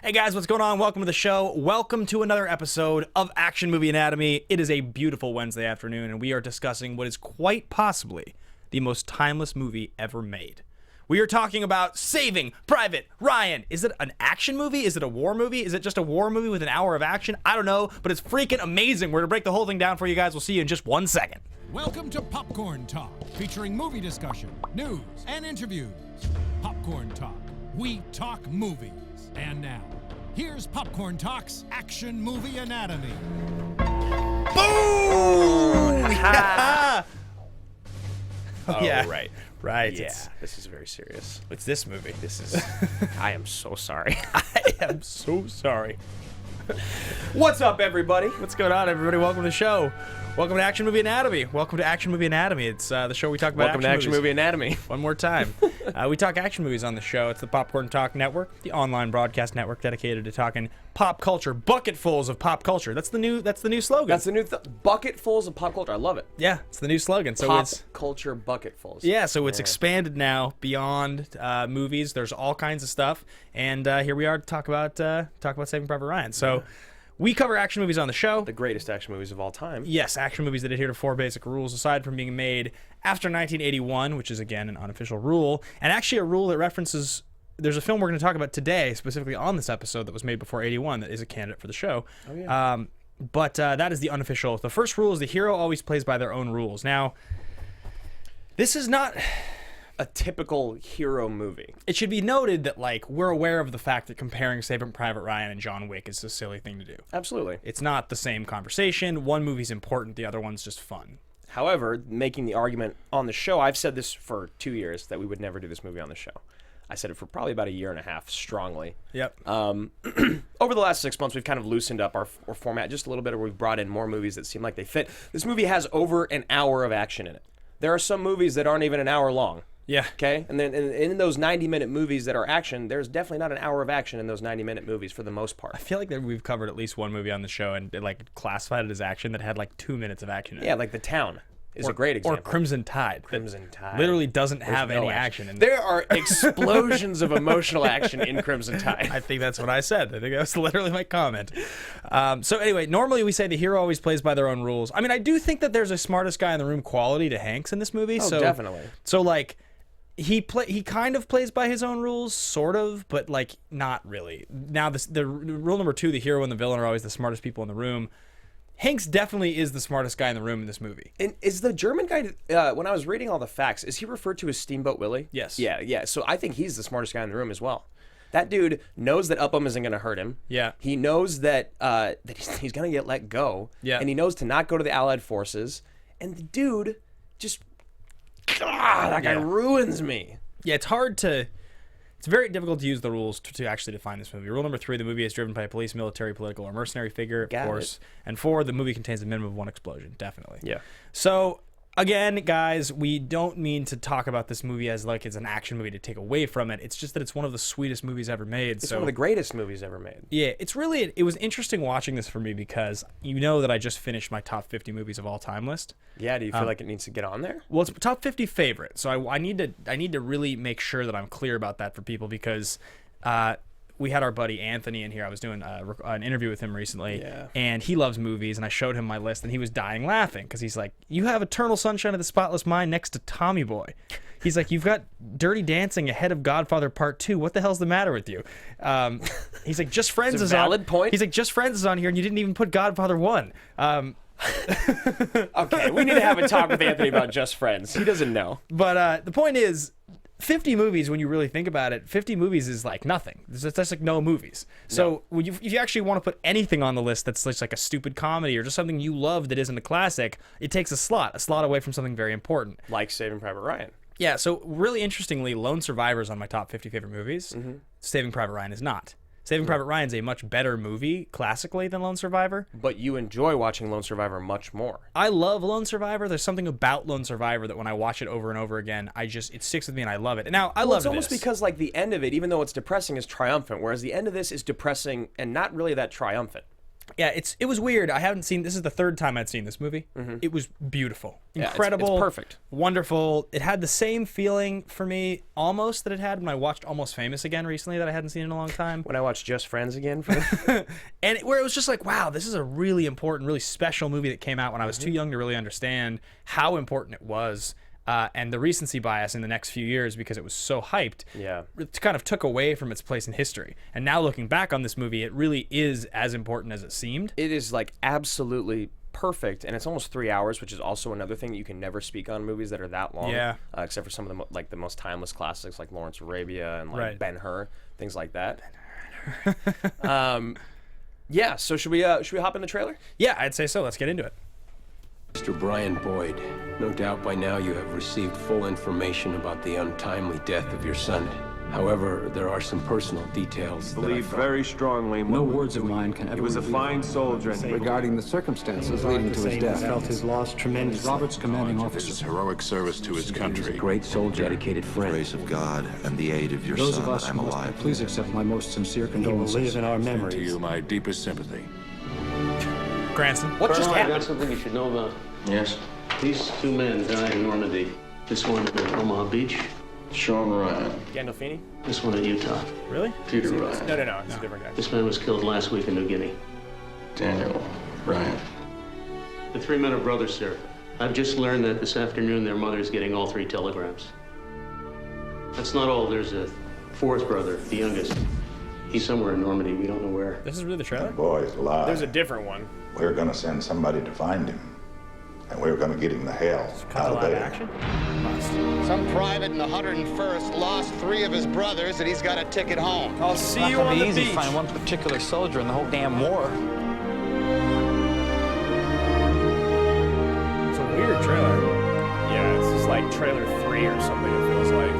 Hey guys, what's going on? Welcome to the show. Welcome to another episode of Action Movie Anatomy. It is a beautiful Wednesday afternoon, and we are discussing what is quite possibly the most timeless movie ever made. We are talking about Saving Private Ryan. Is it an action movie? Is it a war movie? Is it just a war movie with an hour of action? I don't know, but it's freaking amazing. We're going to break the whole thing down for you guys. We'll see you in just 1 second. Welcome to Popcorn Talk, featuring movie discussion, news, and interviews. Popcorn Talk. We talk movies. And now, here's Popcorn Talk's Action Movie Anatomy. Boom! Yeah. Oh, yeah. right. Right. Yeah, this is very serious. It's this movie. This is... I am so sorry. I am so sorry. What's up, everybody? What's going on, everybody? Welcome to the show. Welcome to Action Movie Anatomy. Welcome to Action Movie Anatomy. It's the show we talk about Welcome to Action movies. Movie Anatomy. One more time. We talk action movies on the show. It's the Popcorn Talk Network, the online broadcast network dedicated to talking pop culture, bucketfuls of pop culture. That's the new slogan. That's the new bucketfuls of pop culture. I love it. Yeah, it's the new slogan. So Pop it's culture bucketfuls. yeah, so it's expanded now beyond movies. There's all kinds of stuff, and here we are to talk about Saving Private Ryan. So. We cover action movies on the show. The greatest action movies of all time. Yes, action movies that adhere to 4 basic rules, aside from being made after 1981, which is, again, an unofficial rule, and actually a rule that references... There's a film we're going to talk about today, specifically on this episode, that was made before 81, that is a candidate for the show. Oh, yeah. But that is the unofficial. The first rule is the hero always plays by their own rules. Now, this is not... A typical hero movie. It should be noted that, like, we're aware of the fact that comparing Saving Private Ryan and John Wick is a silly thing to do. Absolutely. It's not the same conversation. One movie's important, the other one's just fun. However, making the argument on the show, I've said this for 2 years, that we would never do this movie on the show. I said it for probably about a year and a half, strongly. Yep. Over the last 6 months, we've kind of loosened up our format just a little bit, where we've brought in more movies that seem like they fit. This movie has over an hour of action in it. There are some movies that aren't even an hour long. Yeah. Okay? And then in those 90-minute movies that are action, there's definitely not an hour of action in those 90-minute movies for the most part. I feel like that we've covered at least one movie on the show and like classified it as action that had like 2 minutes of action in it. Yeah, like The Town is a great example. Or Crimson Tide. Crimson Tide. Literally doesn't have no any action in it. There are explosions of emotional action in Crimson Tide. I think that's what I said. I think that was literally my comment. So anyway, normally we say the hero always plays by their own rules. I mean, I do think that there's a smartest guy in the room quality to Hanks in this movie. Oh, so, definitely. So like... He kind of plays by his own rules, sort of, but like not really. Now the rule number 2, the hero and the villain are always the smartest people in the room. Hanks definitely is the smartest guy in the room in this movie. And is the German guy, when I was reading all the facts, is he referred to as Steamboat Willie? Yes. Yeah. So I think he's the smartest guy in the room as well. That dude knows that Upham isn't going to hurt him. Yeah. He knows that he's going to get let go. Yeah. And he knows to not go to the Allied forces. And the dude just... God, that guy ruins me. Yeah, it's very difficult to use the rules to actually define this movie. Rule number 3, the movie is driven by a police, military, political, or mercenary figure, of course. And 4, the movie contains a minimum of 1 explosion, definitely. Yeah. So, again, guys, we don't mean to talk about this movie as like it's an action movie to take away from it. It's just that it's one of the sweetest movies ever made. It's one of the greatest movies ever made. Yeah, it was interesting watching this for me because you know that I just finished my top 50 movies of all time list. Yeah, do you feel like it needs to get on there? Well, it's top 50 favorite, so I need to really make sure that I'm clear about that for people because we had our buddy Anthony in here. I was doing an interview with him recently, and he loves movies, and I showed him my list, and he was dying laughing because he's like, "You have Eternal Sunshine of the Spotless Mind next to Tommy Boy." He's like, "You've got Dirty Dancing ahead of Godfather Part 2. What the hell's the matter with you?" He's like, "Just Friends is on." Valid point. He's like, "Just Friends is on here, and you didn't even put Godfather 1." Okay, we need to have a talk with Anthony about Just Friends. He doesn't know. But the point is, 50 movies, when you really think about it, 50 movies is like nothing. That's like no movies. So if you actually want to put anything on the list that's just like a stupid comedy or just something you love that isn't a classic, it takes a slot away from something very important. Like Saving Private Ryan. Yeah, so really interestingly, Lone Survivor is on my top 50 favorite movies. Saving Private Ryan is not. Saving Private Ryan's a much better movie classically than Lone Survivor. But you enjoy watching Lone Survivor much more. I love Lone Survivor. There's something about Lone Survivor that when I watch it over and over again, it sticks with me and I love it. And now I love it's almost because like the end of it, even though it's depressing, is triumphant, whereas the end of this is depressing and not really that triumphant. Yeah, it was weird. I haven't seen. This is the third time I'd seen this movie. It was beautiful, incredible, it's perfect, wonderful. It had the same feeling for me almost that it had when I watched Almost Famous again recently that I hadn't seen in a long time. When I watched Just Friends again, and where it was just like, wow, this is a really important, really special movie that came out when I was too young to really understand how important it was. And the recency bias in the next few years because it was so hyped, it kind of took away from its place in history. And now looking back on this movie, it really is as important as it seemed. It is like absolutely perfect, and it's almost 3 hours, which is also another thing that you can never speak on movies that are that long. Except for some of the the most timeless classics like Lawrence of Arabia and like Ben-Hur, things like that. Yeah. So should we hop in the trailer? Yeah, I'd say so. Let's get into it. Mr. Brian Boyd, no doubt by now you have received full information about the untimely death of your son. However, there are some personal details that I believe very strongly. No words of mine can ever. He was a fine soldier. Regarding the circumstances leading to his death, felt his loss tremendously. Robert's commanding officer. His heroic service to his country. He was a great soldier, dedicated friend. The grace of God and the aid of your Those son, of us I'm who alive. please accept my most sincere condolences. He will live in our memories. To you, my deepest sympathy. Cranston. What just I happened? got something you should know about. Yes? These two men died in Normandy. This one at Omaha Beach. Sean Ryan. Gandolfini? This one in Utah. Really? Peter Ryan. No. It's a different guy. This man was killed last week in New Guinea. Daniel Ryan. The three men are brothers, sir. I've just learned that this afternoon their mother is getting all three telegrams. That's not all. There's a fourth brother, the youngest. He's somewhere in Normandy. We don't know where. This is really the trailer? Boy's alive. There's a different one. We're gonna send somebody to find him. And we're gonna get him the hell out of Live there. action? Some private in the 101st lost 3 of his brothers and he's got a ticket home. I'll see you on the beach. Find one particular soldier in the whole damn war. It's a weird trailer. Yeah, this is like trailer 3 or something, it feels like.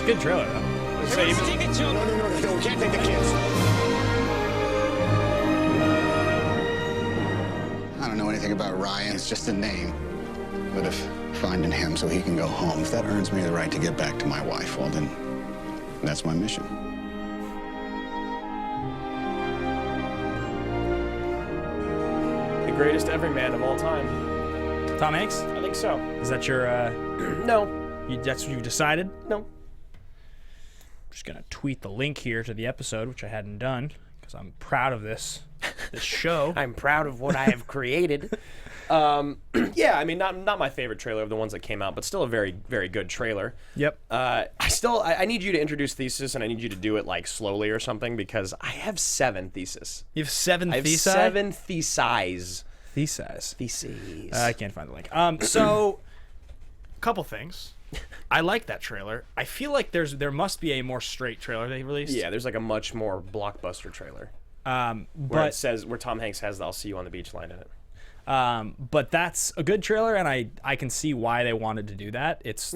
Good trailer, though. No, we can't take the kids. I don't know anything about Ryan. It's just a name. But if finding him so he can go home, if that earns me the right to get back to my wife, well, then that's my mission. The greatest everyman of all time. Tom Hanks? I think so. Is that your, No. that's what you've decided? No. I'm just going to tweet the link here to the episode, which I hadn't done, because I'm proud of this show. I'm proud of what I have created. Yeah, I mean, not my favorite trailer of the ones that came out, but still a very, very good trailer. Yep. I need you to introduce thesis, and I need you to do it like slowly or something, because I have 7 theses. You have 7 I have theses? 7 theses. Theses. I can't find the link. So, a couple things. I like that trailer. I feel like there must be a more straight trailer they released. Yeah, there's like a much more blockbuster trailer. Where Tom Hanks has the "I'll see you on the beach" line in it. But that's a good trailer, and I can see why they wanted to do that. It's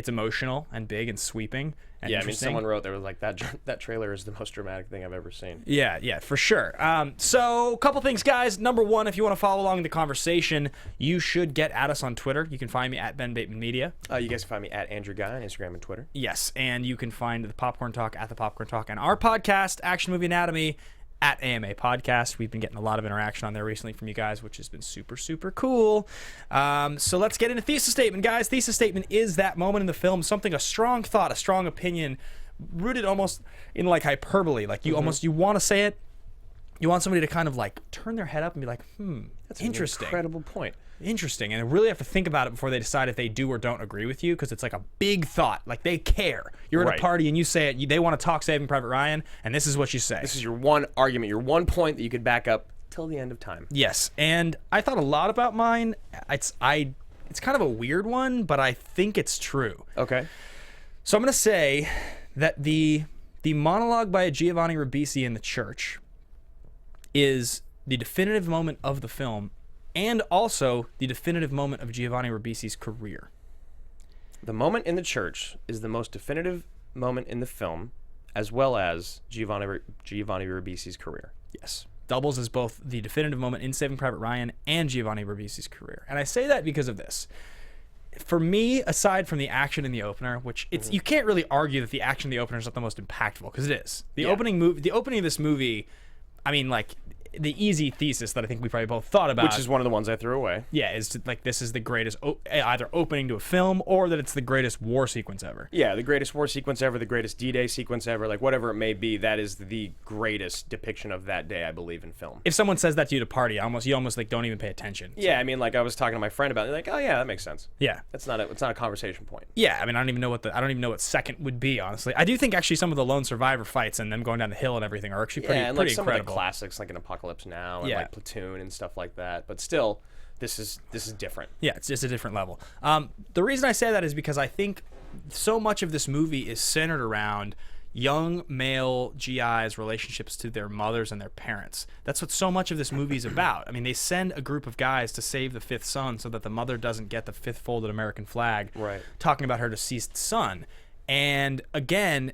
emotional and big and sweeping. And yeah, I mean, someone wrote there was like that trailer is the most dramatic thing I've ever seen. Yeah, for sure. So a couple things, guys. Number one, if you want to follow along in the conversation, you should get at us on Twitter. You can find me at Ben Bateman Media. You guys can find me at Andrew Ghai on Instagram and Twitter. Yes, and you can find the Popcorn Talk at the Popcorn Talk, and our podcast, Action Movie Anatomy, at AMA Podcast. We've been getting a lot of interaction on there recently from you guys, which has been super, super cool. So let's get into thesis statement, guys. Thesis statement is that moment in the film, a strong thought, a strong opinion, rooted almost in like hyperbole. Like you you want to say it. You want somebody to kind of like turn their head up and be like, that's An interesting. incredible point. Interesting. And they really have to think about it before they decide if they do or don't agree with you, because it's like a big thought. Like they care. You're at a party and you say it. They want to talk Saving Private Ryan, and this is what you say. This is your one argument, your one point that you could back up till the end of time. Yes. And I thought a lot about mine. It's kind of a weird one, but I think it's true. Okay. So I'm going to say that the monologue by Giovanni Ribisi in the church is the definitive moment of the film, and also the definitive moment of Giovanni Ribisi's career. The moment in the church is the most definitive moment in the film, as well as Giovanni Ribisi's career. Yes. doubles as both the definitive moment in Saving Private Ryan and Giovanni Ribisi's career. And I say that because of this. For me, aside from the action in the opener, which it's you can't really argue that the action in the opener is not the most impactful, because it is. The opening of this movie, I mean, like, the easy thesis that I think we probably both thought about, which is one of the ones I threw away. Yeah, is like this is the greatest either opening to a film or that it's the greatest war sequence ever. Yeah, the greatest war sequence ever, the greatest D-Day sequence ever, like whatever it may be, that is the greatest depiction of that day, I believe, in film. If someone says that to you at a party, you almost like don't even pay attention. So. Yeah, I mean, like I was talking to my friend about it, like, oh yeah, that makes sense. Yeah, it's not a conversation point. Yeah, I mean, I don't even know what second would be, honestly. I do think actually some of the lone survivor fights and them going down the hill and everything are actually pretty and pretty like some incredible. of the classics, like in Apocalypse Now, and like Platoon and stuff like that. But still, this is different. Yeah, it's just a different level. The reason I say that is because I think so much of this movie is centered around young male GIs' relationships to their mothers and their parents. That's what so much of this movie is about. I mean, they send a group of guys to save the fifth son so that the mother doesn't get the fifth folded American flag. Right. Talking about her deceased son. And again,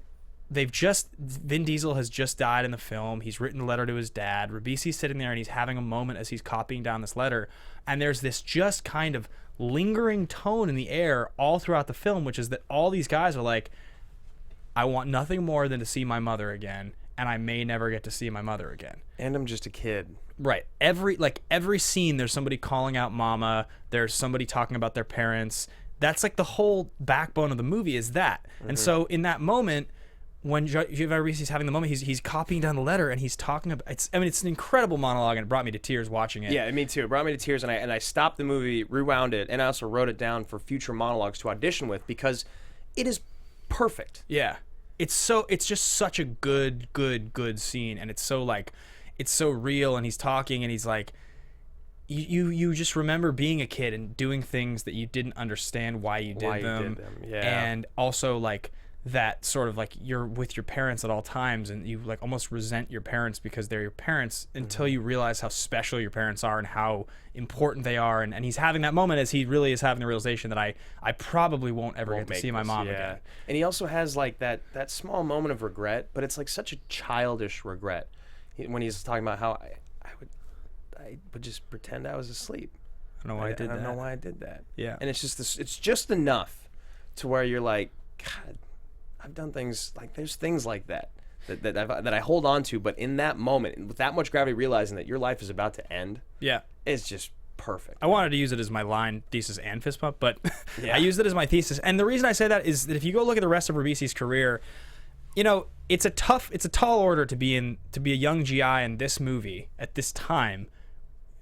Vin Diesel has just died in the film. He's written a letter to his dad. Ribisi's sitting there and he's having a moment as he's copying down this letter. And there's this just kind of lingering tone in the air all throughout the film, which is that all these guys are like, I want nothing more than to see my mother again, and I may never get to see my mother again. And I'm just a kid. Right. Every scene, there's somebody calling out mama. There's somebody talking about their parents. That's like the whole backbone of the movie is that. And so in that moment, when Giovanni Ribisi's having the moment, he's copying down the letter and he's talking about it's an incredible monologue, and it brought me to tears watching it. Yeah, me too. It brought me to tears, and I stopped the movie, rewound it, and I also wrote it down for future monologues to audition with because it is perfect. Yeah. It's just such a good scene, and it's so real, and he's talking and he's like you just remember being a kid and doing things that you didn't understand why you did them. Yeah. And also like that sort of like you're with your parents at all times and you like almost resent your parents because they're your parents until you realize how special your parents are and how important they are, and he's having that moment as he really is having the realization that I probably won't ever get to see my mom again. And he also has like that small moment of regret, but it's like such a childish regret when he's talking about how I would just pretend I was asleep. I don't know why I did that. I don't know why I did that. Yeah. And it's just this. It's just enough to where you're like, God, I've done things like there's things like that I hold on to, but in that moment, with that much gravity, realizing that your life is about to end, it's just perfect. I wanted to use it as my line, thesis, and fist pump, but I used it as my thesis. And the reason I say that is that if you go look at the rest of Ribisi's career, you know, it's a tall order to be a young GI in this movie at this time,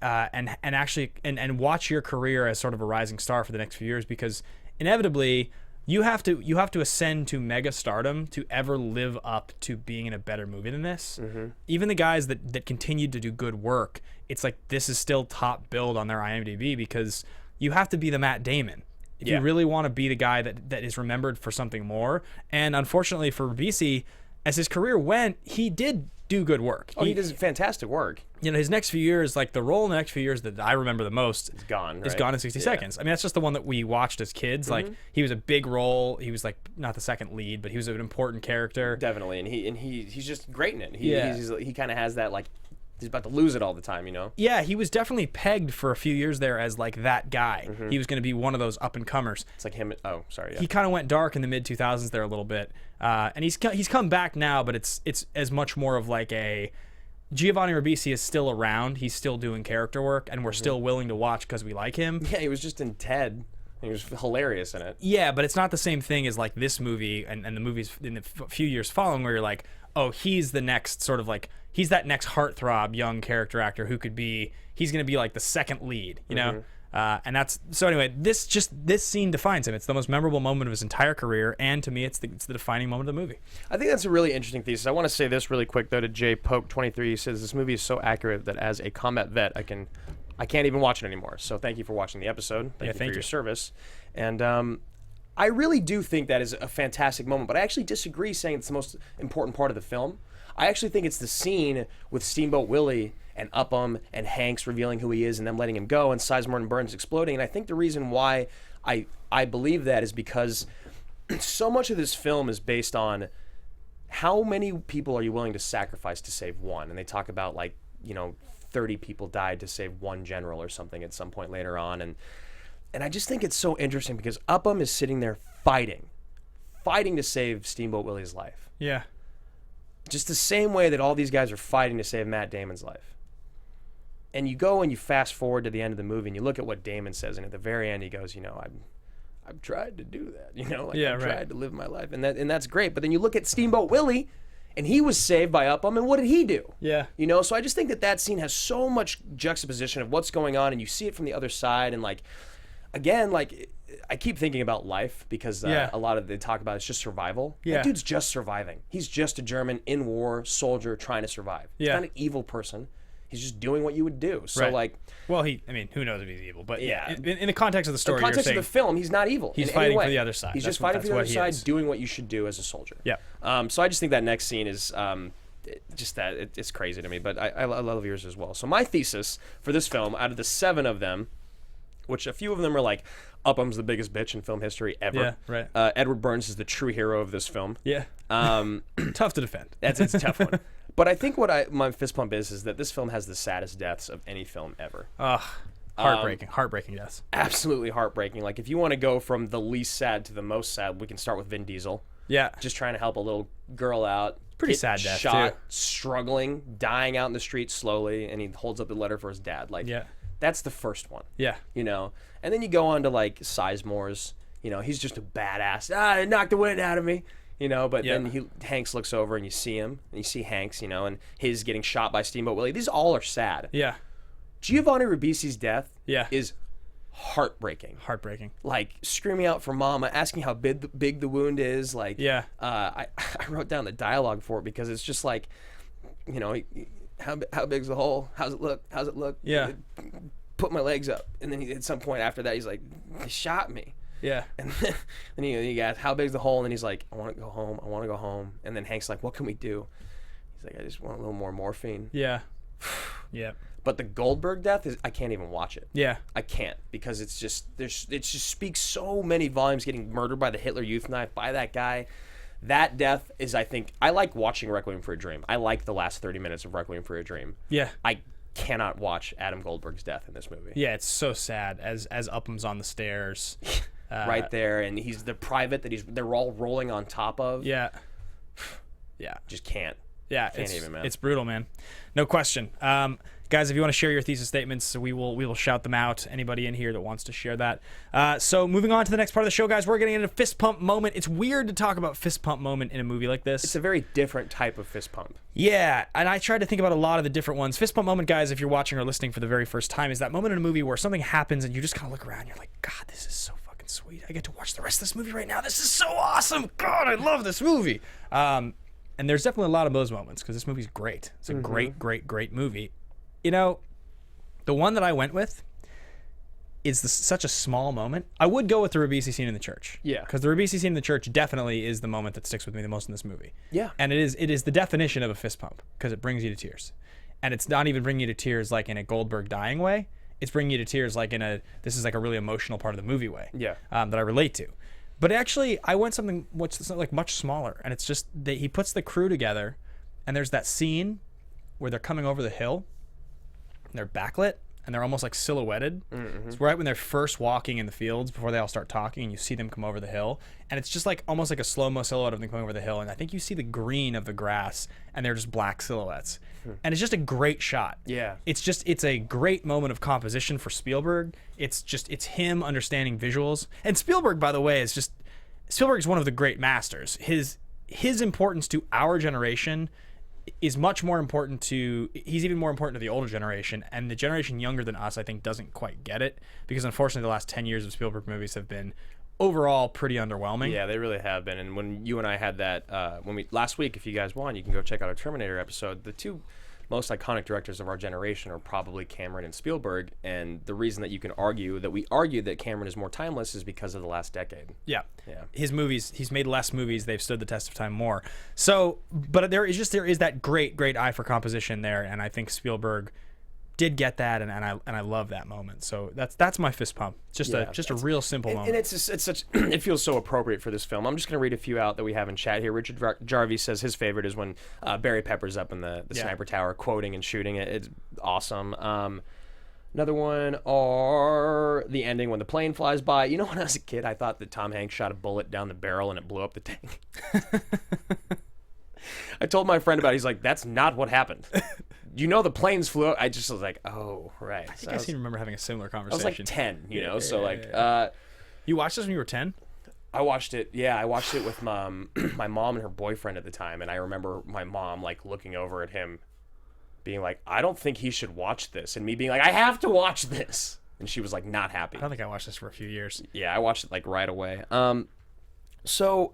and actually watch your career as sort of a rising star for the next few years, because inevitably you have to ascend to mega stardom to ever live up to being in a better movie than this. Even the guys that continued to do good work, it's like this is still top billed on their IMDb because you have to be the Matt Damon if you really want to be the guy that is remembered for something more. And unfortunately for Ribisi, as his career went, he did do good work. He does fantastic work. You know, his next few years, like the role in the next few years that I remember the most is gone in 60 seconds. I mean, that's just the one that we watched as kids. Like he was a big role. He was like not the second lead, but he was an important character. Definitely. And he's just great in it. He kind of has that like he's about to lose it all the time, you know? Yeah, he was definitely pegged for a few years there as like that guy. He was going to be one of those up and comers. It's like him. Oh, sorry. Yeah. He kind of went dark in the mid 2000s there a little bit, and he's come back now, but it's as much more of like a Giovanni Ribisi is still around. He's still doing character work, and we're still willing to watch because we like him. Yeah, he was just in Ted. He was hilarious in it. Yeah, but it's not the same thing as like this movie and the movies in the few years following where you're like, oh, he's the next sort of like, he's that next heartthrob young character actor who could be, he's going to be like the second lead, you know? And that's, so anyway, this scene defines him. It's the most memorable moment of his entire career, and to me, it's the defining moment of the movie. I think that's a really interesting thesis. I want to say this really quick, though, to Jay Pope 23. He says, this movie is so accurate that as a combat vet, I can't even watch it anymore. So thank you for watching the episode. Thank you for your service. And I really do think that is a fantastic moment, but I actually disagree saying it's the most important part of the film. I actually think it's the scene with Steamboat Willie and Upham and Hanks revealing who he is and them letting him go and Sizemore and Burns exploding. And I think the reason why I believe that is because so much of this film is based on how many people are you willing to sacrifice to save one. And they talk about like 30 people died to save one general or something at some point later on. And I just think it's so interesting because Upham is sitting there fighting to save Steamboat Willie's life. Yeah. Just the same way that all these guys are fighting to save Matt Damon's life. And you go and you fast forward to the end of the movie and you look at what Damon says, and at the very end he goes, I've tried to do that, I've tried to live my life, and that's great. But then you look at Steamboat Willie, and he was saved by Upham, and what did he do? Yeah. So I just think that scene has so much juxtaposition of what's going on, and you see it from the other side, and again, I keep thinking about life because a lot of they talk about it's just survival. Yeah. That dude's just surviving. He's just a German in war soldier trying to survive. He's not an evil person. He's just doing what you would do. So well, who knows if he's evil? But in the context of the story, in the context of the film, he's not evil. He's fighting for the other side. He's just fighting for the other side, doing what you should do as a soldier. Yeah. So I just think that next scene is just that it's crazy to me. But I love yours as well. So my thesis for this film, out of the 7 of them, which a few of them are Upham's the biggest bitch in film history ever. Yeah, right. Edward Burns is the true hero of this film. Yeah. Tough to defend. It's a tough one. But I think my fist pump is that this film has the saddest deaths of any film ever. Heartbreaking deaths. Absolutely heartbreaking. If you want to go from the least sad to the most sad, we can start with Vin Diesel. Yeah. Just trying to help a little girl out. Pretty sad death, shot, too. struggling, dying out in the street slowly, and he holds up the letter for his dad. That's the first one. Yeah. And then you go on to Sizemore's, he's just a badass. It knocked the wind out of me. But then Hanks looks over and you see him, and you see Hanks, and his getting shot by Steamboat Willie. These all are sad. Yeah. Giovanni Ribisi's death is heartbreaking. Heartbreaking. Screaming out for mama, asking how big the wound is. I wrote down the dialogue for it because it's just how big's the hole? How's it look? How's it look? Yeah. Put my legs up. And then at some point after that, he's like, they shot me. Yeah. And then he asks, how big's the hole? And then he's like, I want to go home. I want to go home. And then Hank's like, what can we do? He's like, I just want a little more morphine. Yeah. Yeah. But the Goldberg death I can't even watch it. Yeah. I can't because it just speaks so many volumes, getting murdered by the Hitler Youth knife by that guy. That death is, I think, I like watching Requiem for a Dream. I like the last 30 minutes of Requiem for a Dream. Yeah. I cannot watch Adam Goldberg's death in this movie. Yeah, it's so sad as Upham's on the stairs. Right there, and he's the private that they're all rolling on top of. Yeah. Yeah. Just can't. Yeah, can't even, man. It's brutal, man. No question. Guys, if you want to share your thesis statements, we will shout them out. Anybody in here that wants to share that. So moving on to the next part of the show, guys, we're getting into fist pump moment. It's weird to talk about fist pump moment in a movie like this. It's a very different type of fist pump. Yeah, and I tried to think about a lot of the different ones. Fist pump moment, guys, if you're watching or listening for the very first time, is that moment in a movie where something happens and you just kind of look around and you're like, God, this is so fucking sweet. I get to watch the rest of this movie right now. This is so awesome. God, I love this movie. And there's definitely a lot of those moments because this movie's great. It's a great movie. The one that I went with is such a small moment. I would go with the Ribisi scene in the church. Yeah. Because the Ribisi scene in the church definitely is the moment that sticks with me the most in this movie. Yeah. And it is the definition of a fist pump because it brings you to tears. And it's not even bringing you to tears like in a Goldberg dying way. It's bringing you to tears like this is like a really emotional part of the movie way. Yeah. That I relate to. But actually, I went something much smaller. And it's just that he puts the crew together and there's that scene where they're coming over the hill. And they're backlit and they're almost like silhouetted. Mm-hmm. It's right when they're first walking in the fields before they all start talking and you see them come over the hill. And it's just like almost like a slow-mo silhouette of them coming over the hill. And I think you see the green of the grass and they're just black silhouettes. And it's just a great shot. Yeah. It's a great moment of composition for Spielberg. It's him understanding visuals. And Spielberg, by the way, is one of the great masters. His importance to our generation is much more important he's even more important to the older generation, and the generation younger than us I think doesn't quite get it because unfortunately the last 10 years of Spielberg movies have been overall pretty underwhelming. Yeah, they really have been. And when you and I had that last week, if you guys want, you can go check out our Terminator episode. The two most iconic directors of our generation are probably Cameron and Spielberg, and the reason that you can argue that we argued that Cameron is more timeless is because of the last decade. Yeah. His movies, he's made less movies, they've stood the test of time more. So, but there is that great eye for composition there, and I think Spielberg did get that, and I love that moment. So that's my fist pump. Just a real simple moment. And it's such it feels so appropriate for this film. I'm just gonna read a few out that we have in chat here. Richard Jarvie says his favorite is when Barry Pepper's up in the sniper tower quoting and shooting it. It's awesome. Another one are the ending when the plane flies by. You know, when I was a kid, I thought that Tom Hanks shot a bullet down the barrel and it blew up the tank. I told my friend about it. He's like, that's not what happened. You know, the planes flew up. I just was like, oh, right. I think I seem to remember having a similar conversation. I was like 10, you know, so like... you watched this when you were 10? I watched it, I watched it with my mom and her boyfriend at the time, and I remember my mom, like, looking over at him, being like, I don't think he should watch this, and me being like, I have to watch this, and she was, like, not happy. I don't think I watched this for a few years. Yeah, I watched it, like, right away. So,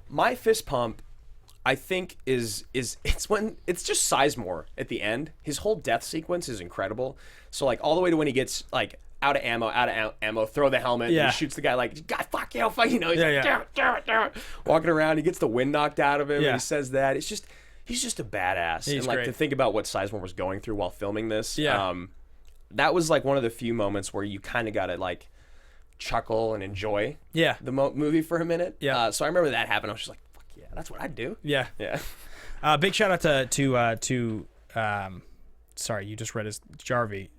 my fist pump, I think, it's just Sizemore at the end. His whole death sequence is incredible. So, like, all the way to when he gets, like, out of ammo, throw the helmet, and he shoots the guy like, God, fuck you, you know, he's like, damn it. Walking around, he gets the wind knocked out of him, and he says that. It's just, he's just a badass. He's and like great. To think about what Sizemore was going through while filming this, that was like one of the few moments where you kind of got to like chuckle and enjoy the movie for a minute. So I remember that happened. I was just like, fuck yeah, that's what I'd do. Yeah. Big shout out to sorry, you just read his Jarvie.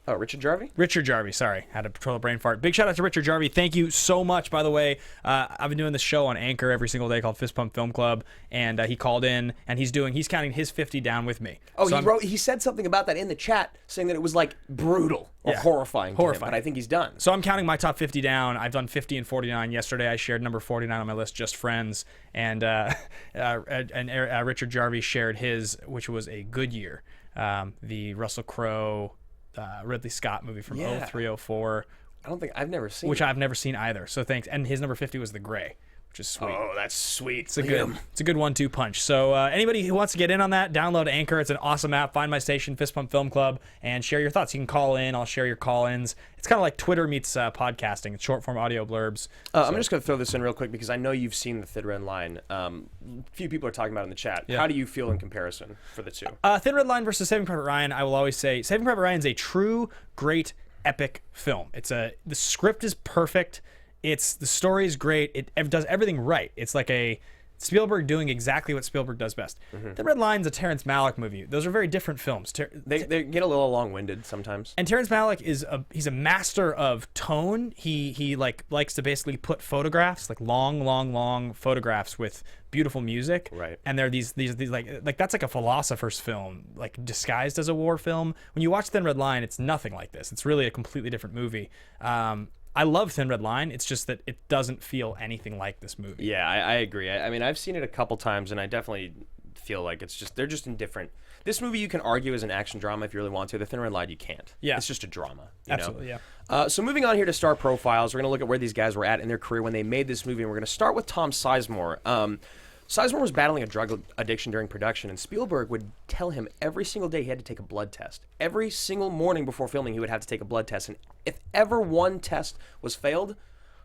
Richard Jarvie? Richard Jarvie, sorry. Had to control a brain fart. Big shout out to Richard Jarvie. Thank you so much, by the way. I've been doing this show on Anchor every single day called Fist Pump Film Club, and he called in, and he's counting his 50 down with me. Oh, so he said something about that in the chat, saying that it was like brutal or horrifying to him, but I think he's done. So I'm counting my top 50 down. I've done 50 and 49. Yesterday I shared number 49 on my list, Just Friends, and Richard Jarvie shared his, which was A Good Year, the Russell Crowe, Ridley Scott movie from 03-04. I've never seen which I've never seen either. So thanks. And his number 50 was The Gray, which is sweet. Oh, that's sweet. It's a good 1-2 punch. So anybody who wants to get in on that, download Anchor. It's an awesome app. Find my station, Fist Pump Film Club, and share your thoughts. You can call in. I'll share your call-ins. It's kind of like Twitter meets podcasting. It's short-form audio blurbs. I'm just going to throw this in real quick because I know you've seen The Thin Red Line. A few people are talking about it in the chat. Yeah. How do you feel in comparison for the two? Thin Red Line versus Saving Private Ryan, I will always say Saving Private Ryan is a true, great, epic film. The script is perfect. The story is great. It does everything right. It's like a Spielberg doing exactly what Spielberg does best. Mm-hmm. The Red Line's a Terrence Malick movie. Those are very different films. They get a little long-winded sometimes. And Terrence Malick he's a master of tone. He likes to basically put photographs, like long photographs with beautiful music. Right. And they're these like that's like a philosopher's film, like disguised as a war film. When you watch Thin Red Line, it's nothing like this. It's really a completely different movie. I love Thin Red Line. It's just that it doesn't feel anything like this movie. Yeah, I agree. I mean, I've seen it a couple times, and I definitely feel like they're just in different. This movie you can argue is an action drama if you really want to. The Thin Red Line you can't. Yeah. It's just a drama. Absolutely, yeah. So moving on here to star profiles, we're going to look at where these guys were at in their career when they made this movie, and we're going to start with Tom Sizemore. Sizemore was battling a drug addiction during production, and Spielberg would tell him every single day he had to take a blood test. Every single morning before filming, he would have to take a blood test, and if ever one test was failed,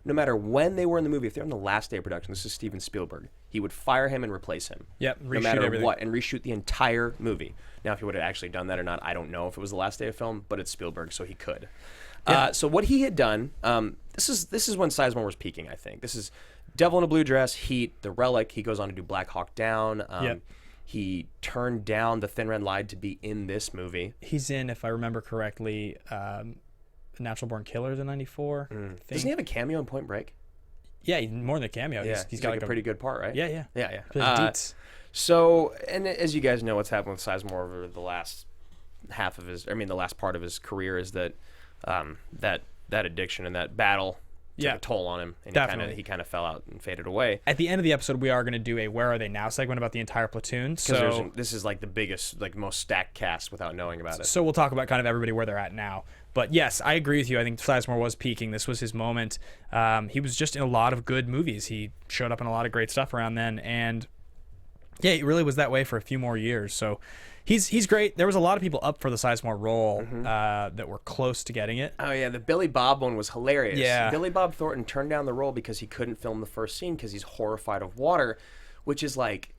no matter when they were in the movie, if they're on the last day of production, this is Steven Spielberg, he would fire him and replace him. Yep, no matter what, and reshoot the entire movie. Now, if he would have actually done that or not, I don't know if it was the last day of film, but it's Spielberg, so he could. Yeah. So what he had done, this is when Sizemore was peaking, I think. This is Devil in a Blue Dress, Heat, The Relic. He goes on to do Black Hawk Down. He turned down The Thin Red Line to be in this movie. He's in, if I remember correctly, Natural Born Killers in '94. Doesn't he have a cameo in Point Break? Yeah, more than a cameo. Yeah, he's got like a pretty good part, right? Yeah. So, and as you guys know, what's happened with Sizemore over the last the last part of his career is that that addiction and that battle took a toll on him, and he kind of fell out and faded away. At the end of the episode, we are going to do a Where Are They Now segment about the entire platoon. So this is like the biggest, like most stacked cast without knowing about it. So we'll talk about kind of everybody where they're at now. But yes, I agree with you. I think Sizemore was peaking. This was his moment. He was just in a lot of good movies. He showed up in a lot of great stuff around then, and yeah, it really was that way for a few more years. So he's great. There was a lot of people up for the Sizemore role that were close to getting it. Oh yeah, the Billy Bob one was hilarious. Yeah. Billy Bob Thornton turned down the role because he couldn't film the first scene because he's horrified of water, which is like,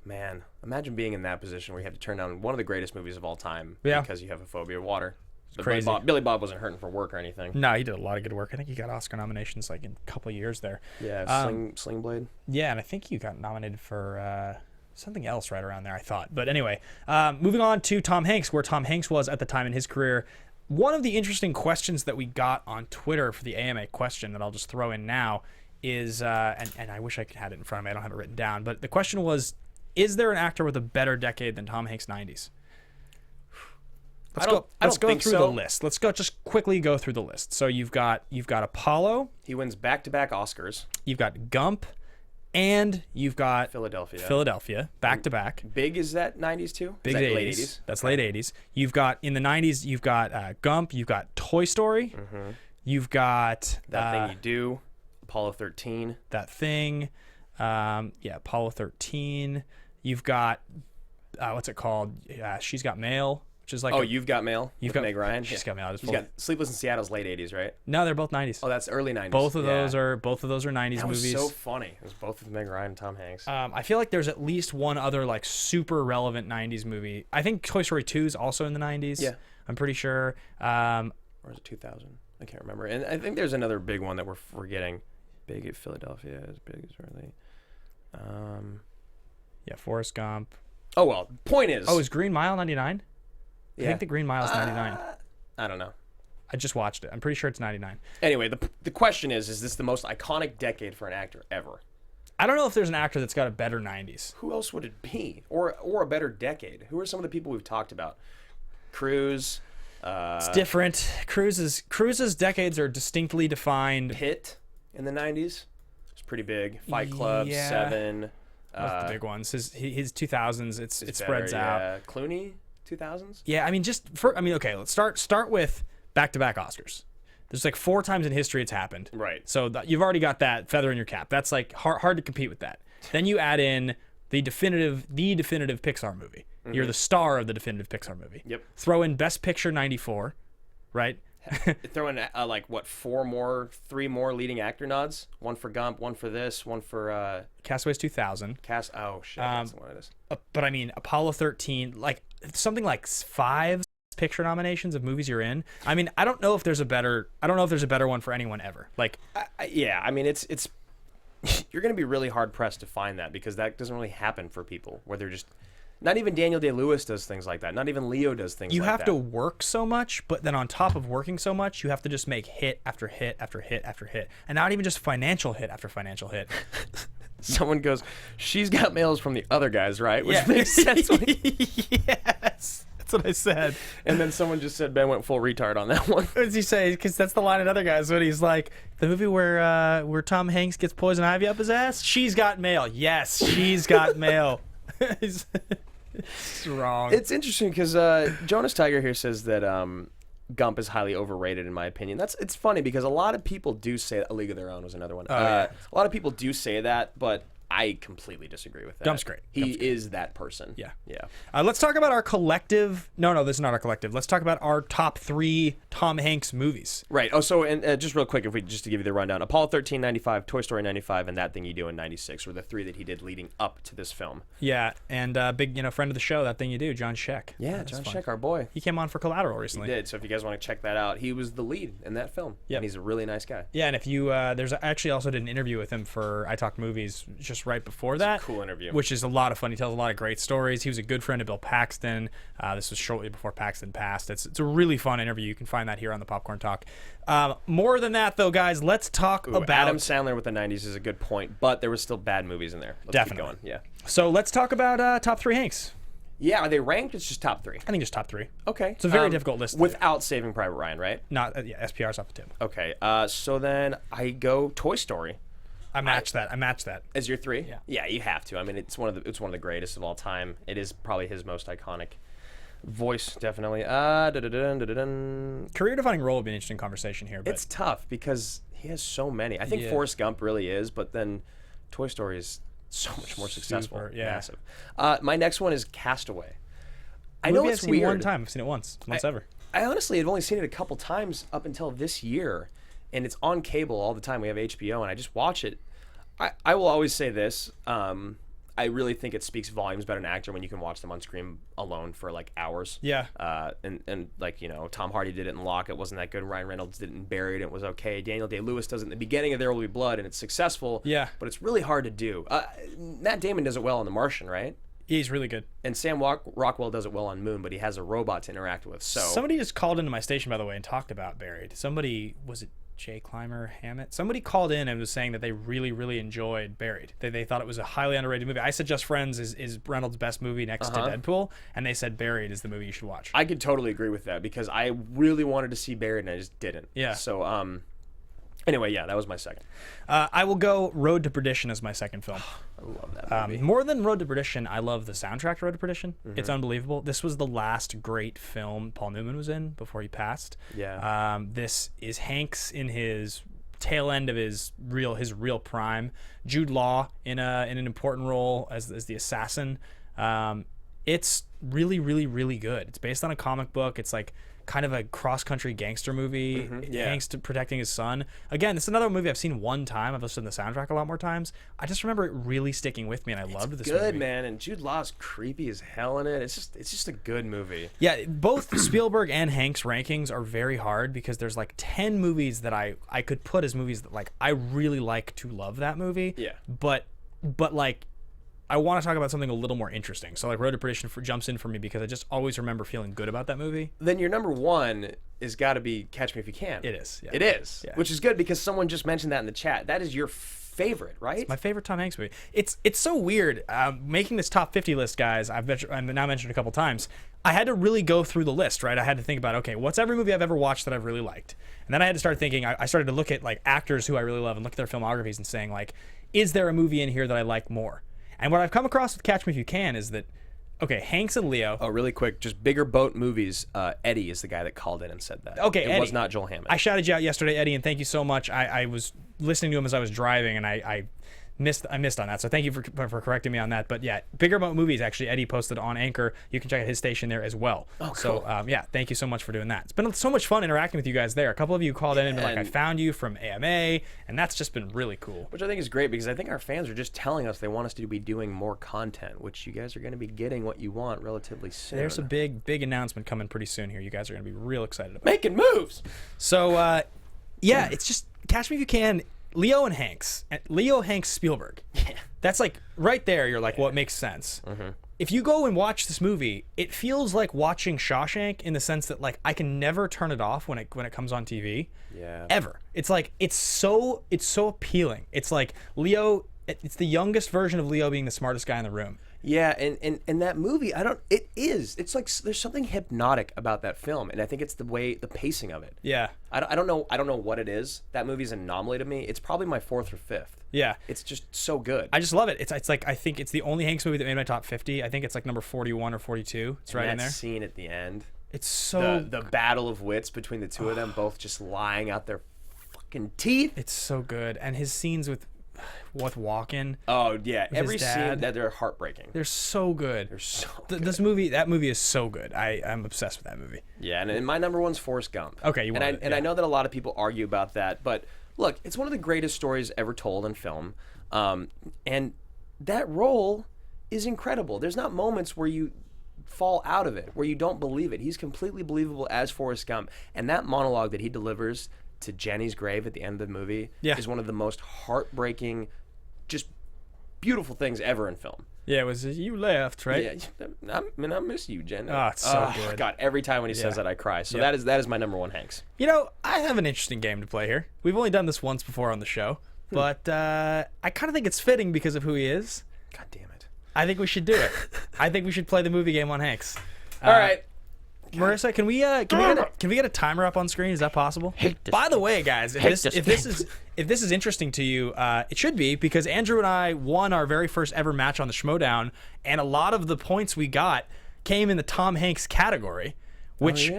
Man, imagine being in that position where you have to turn down one of the greatest movies of all time because you have a phobia of water. But crazy. Billy Bob wasn't hurting for work or anything. No, he did a lot of good work. I think he got Oscar nominations like in a couple of years there. Yeah, Sling Blade. Yeah, and I think he got nominated for something else right around there, I thought. But anyway, moving on to Tom Hanks, where Tom Hanks was at the time in his career. One of the interesting questions that we got on Twitter for the AMA question that I'll just throw in now is, and I wish I could have it in front of me. I don't have it written down. But the question was, is there an actor with a better decade than Tom Hanks' 90s? Let's go through the list. Let's just quickly go through the list. So you've got Apollo. He wins back-to-back Oscars. You've got Gump, and you've got Philadelphia back-to-back. Big is that 90s too? Big 80s. Late 80s. That's late 80s. You've got in the 90s. You've got Gump. You've got Toy Story. Mm-hmm. You've got That Thing You Do. Apollo 13. That Thing. Apollo 13. You've got what's it called? She's Got Mail. Which is like You've Got Mail. You've got Meg Ryan. She's got Mail. He's got Sleepless in Seattle's late 80s, right? No, they're both 90s. Oh, that's early 90s. Both of those are 90s that was movies. So funny. It was both with Meg Ryan and Tom Hanks. I feel like there's at least one other like super relevant 90s movie. I think Toy Story 2 is also in the 90s. Yeah, I'm pretty sure. Or is it 2000? I can't remember. And I think there's another big one that we're forgetting. Big at Philadelphia, as big as really. Forrest Gump. Oh well. Point is. Oh, is Green Mile 99? I think the Green Mile's 99. I don't know. I just watched it. I'm pretty sure it's 99. Anyway, the question is this the most iconic decade for an actor ever? I don't know if there's an actor that's got a better 90s. Who else would it be? Or a better decade? Who are some of the people we've talked about? Cruise. It's different. Cruise's decades are distinctly defined. Pitt in the 90s. It's pretty big. Fight Club, Seven. That's the big ones. His 2000s, it spreads out. Clooney? 2000s? Yeah, I mean, okay, let's start with back-to-back Oscars. There's like 4 times in history it's happened. Right. So you've already got that feather in your cap. That's like hard to compete with that. Then you add in the definitive Pixar movie. Mm-hmm. You're the star of the definitive Pixar movie. Yep. Throw in Best Picture 94, right? Throw in 3 more leading actor nods. One for Gump, one for this, one for Castaways 2000. Oh shit, that's the one it is. But I mean, Apollo 13, like something like 5 picture nominations of movies you're in. I mean, I don't know if there's a better one for anyone ever. Like, I mean, it's you're gonna be really hard pressed to find that because that doesn't really happen for people where they're just. Not even Daniel Day-Lewis does things like that. Not even Leo does things like that. You have to work so much, but then on top of working so much, you have to just make hit after hit after hit after hit. And not even just financial hit after financial hit. Someone goes, She's Got Mails from the other guys, right? Which makes sense. Yes. That's what I said. And then someone just said Ben went full retard on that one. What does he say? Because that's the line in Other Guys when he's like, the movie where Tom Hanks gets poison ivy up his ass? She's Got Mail. Yes, she's got mail. It's wrong. It's interesting because Jonas Tiger here says that Gump is highly overrated in my opinion. It's funny because a lot of people do say that. A League of Their Own was another one. A lot of people do say that, but I completely disagree with that. Gump's great. He is that person. Yeah. Yeah. Let's talk about our collective. No, this is not our collective. Let's talk about our top 3 Tom Hanks movies. Right. Oh, so and just real quick, just to give you the rundown: Apollo 13, 95, Toy Story 95, and That Thing You Do in 96 were the 3 that he did leading up to this film. Yeah, and big friend of the show, That Thing You Do, John Sheck. Yeah, John Sheck, our boy. He came on for Collateral recently. He did. So if you guys want to check that out, he was the lead in that film. Yeah, and he's a really nice guy. Yeah, and if you there's actually also did an interview with him for I Talk Movies just right before that. Cool interview, which is a lot of fun. He tells a lot of great stories. He was a good friend of Bill Paxton. This was shortly before Paxton passed. It's a really fun interview. You can find that here on the Popcorn Talk. More than that, though, guys, let's talk about Adam Sandler with the 90s is a good point, but there was still bad movies in there. Let's keep going. Yeah. So let's talk about top 3 Hanks. Yeah, are they ranked? It's just top 3. I think just top 3. Okay. It's a very difficult list. Without Saving Private Ryan, right? Not SPR's off the tip. Okay. So then I go Toy Story. I match that. As your 3? Yeah. Yeah, you have to. I mean, it's one of the greatest of all time. It is probably his most iconic voice, definitely. Career-defining role would be an interesting conversation here. But it's tough because he has so many. I think Forrest Gump really is, but then Toy Story is so much more successful. Super, yeah. Massive. My next one is Castaway. I know it's seen weird. One time. I've seen it once ever. I honestly have only seen it a couple times up until this year, and it's on cable all the time. We have HBO, and I just watch it. I will always say this. I really think it speaks volumes about an actor when you can watch them on screen alone for like hours. Yeah. And like, you know, Tom Hardy did it in Lock. It wasn't that good. Ryan Reynolds did it in Buried. It was okay. Daniel Day-Lewis does it in the beginning of There Will Be Blood, and it's successful. Yeah. But it's really hard to do. Matt Damon does it well on The Martian, right? He's really good. And Sam Rockwell does it well on Moon, but he has a robot to interact with. So somebody just called into my station, by the way, and talked about Buried. Somebody, was it Jay Clymer Hammett? Somebody called in and was saying that they really, really enjoyed Buried. They thought it was a highly underrated movie. I said Just Friends is Reynolds' best movie next to Deadpool, and they said Buried is the movie you should watch. I could totally agree with that because I really wanted to see Buried and I just didn't. Yeah. So anyway, yeah, that was my second. I will go Road to Perdition as my second film. I love that movie. More than Road to Perdition, I love the soundtrack to Road to Perdition. It's unbelievable. This was the last great film Paul Newman was in before he passed. Yeah. This is Hanks in his tail end of his real prime. Jude Law in an important role as the assassin. It's really, really, really good. It's based on a comic book. It's like kind of a cross-country gangster movie. Hanks protecting his son. Again, it's another movie I've seen one time. I've listened to the soundtrack a lot more times. I just remember it really sticking with me, and I loved this movie. It's good, man, and Jude Law's creepy as hell in it. It's just a good movie. Yeah, both Spielberg and Hanks rankings are very hard because there's like 10 movies that I could put as movies that like I really like to love that movie. Yeah. But like I want to talk about something a little more interesting. So like Road to Perdition jumps in for me because I just always remember feeling good about that movie. Then your number one is got to be Catch Me If You Can. It is. Yeah. It is, yeah. Which is good because someone just mentioned that in the chat. That is your favorite, right? It's my favorite Tom Hanks movie. It's so weird making this top 50 list, guys. I've now mentioned a couple times. I had to really go through the list, right? I had to think about, okay, what's every movie I've ever watched that I've really liked? And then I had to start thinking, I started to look at like actors who I really love and look at their filmographies and saying like, is there a movie in here that I like more? And what I've come across with Catch Me If You Can is that, okay, Hanks and Leo. Oh, really quick, just bigger boat movies. Eddie is the guy that called in and said that. Okay, it Eddie. was not Joel Hammond. I shouted you out yesterday, Eddie, and thank you so much. I was listening to him as I was driving, and I missed on that. So thank you for correcting me on that. But yeah, Bigger Boat Movies, actually, Eddie posted on Anchor. You can check out his station there as well. Oh, cool. So yeah, thank you so much for doing that. It's been so much fun interacting with you guys there. A couple of you called in and been like, I found you from AMA, and that's just been really cool. Which I think is great because I think our fans are just telling us they want us to be doing more content, which you guys are going to be getting what you want relatively soon. There's a big announcement coming pretty soon here. You guys are going to be real excited about making moves. So yeah, it's just Catch Me If You Can. Leo and Hanks. Leo, Hanks, Spielberg. Yeah. That's like right there. You're like, well, it makes sense. If you go and watch this movie, it feels like watching Shawshank in the sense that like I can never turn it off when it comes on TV. Yeah. Ever. It's like it's so appealing. It's like Leo. It's the youngest version of Leo being the smartest guy in the room. Yeah, and that movie, it's like there's something hypnotic about that film, and I think it's the pacing of it. Yeah. I don't know what it is. That movie's an anomaly to me. It's probably my 4th or 5th. Yeah. It's just so good. I just love it. It's like I think it's the only Hanks movie that made my top 50. I think it's like number 41 or 42. It's right in there. That scene at the end. It's so the battle of wits between the two of them, both just lying out their fucking teeth. It's so good, and his scenes with Walken. Oh yeah, every scene that they're heartbreaking. They're so good. They're so good. That movie is so good. I'm obsessed with that movie. Yeah, and my number one's Forrest Gump. Okay, I know that a lot of people argue about that, but look, it's one of the greatest stories ever told in film, and that role is incredible. There's not moments where you fall out of it, where you don't believe it. He's completely believable as Forrest Gump, and that monologue that he delivers to Jenny's grave at the end of the movie is one of the most heartbreaking, just beautiful things ever in film. Yeah, it was you left, right? Yeah, I miss you, Jenny. Oh, it's so good. God, every time when he says that, I cry. So that is my number one Hanks. You know, I have an interesting game to play here. We've only done this once before on the show, but I kind of think it's fitting because of who he is. God damn it! I think we should do it. I think we should play the movie game on Hanks. All right. Marissa, can we get a timer up on screen? Is that possible? By the way, guys, if this is interesting to you, it should be, because Andrew and I won our very first ever match on the Schmodown, and a lot of the points we got came in the Tom Hanks category, which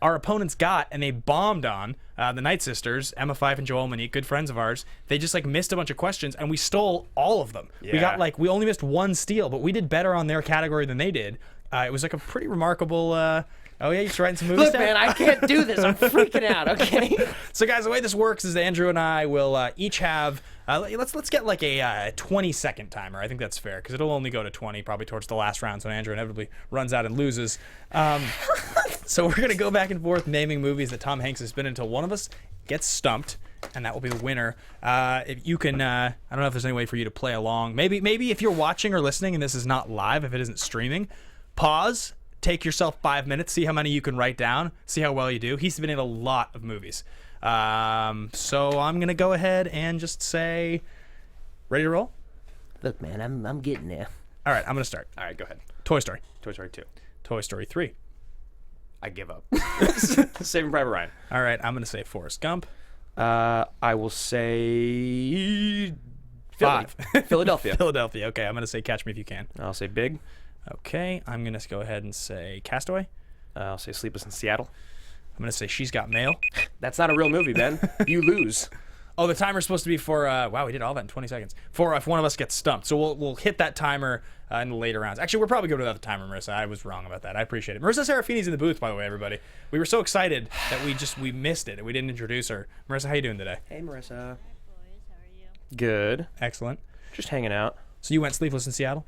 our opponents got, and they bombed on. The Night Sisters, Emma Fyffe and Joel Monique, good friends of ours, they just missed a bunch of questions, and we stole all of them. We got we only missed one steal, but we did better on their category than they did. It was a pretty remarkable. Oh yeah, you're just writing some movies. Look, man, I can't do this. I'm freaking out. Okay. So guys, the way this works is Andrew and I will each have. Let's get a 20-second timer. I think that's fair because it'll only go to 20 probably towards the last round, so Andrew inevitably runs out and loses. So we're gonna go back and forth naming movies that Tom Hanks has been in until one of us gets stumped, and that will be the winner. If you can, I don't know if there's any way for you to play along. Maybe if you're watching or listening and this is not live, if it isn't streaming, pause. Take yourself 5 minutes, see how many you can write down, see how well you do. He's been in a lot of movies. So I'm going to go ahead and just say, ready to roll? Look, man, I'm getting there. All right, I'm going to start. All right, go ahead. Toy Story. Toy Story 2. Toy Story 3. I give up. Saving Private Ryan. All right, I'm going to say Forrest Gump. I will say... 5. Philadelphia. Philadelphia. Okay, I'm going to say Catch Me If You Can. I'll say Big. Okay, I'm going to go ahead and say Castaway. I'll say Sleepless in Seattle. I'm going to say She's Got Mail. That's not a real movie, Ben. You lose. Oh, the timer's supposed to be for, wow, we did all that in 20 seconds. For if one of us gets stumped. So we'll hit that timer in the later rounds. Actually, we're probably good without the timer, Marissa. I was wrong about that. I appreciate it. Marissa Serafini's in the booth, by the way, everybody. We were so excited that we missed it and we didn't introduce her. Marissa, how you doing today? Hey, Marissa. Hi, boys. How are you? Good. Excellent. Just hanging out. So you went Sleepless in Seattle?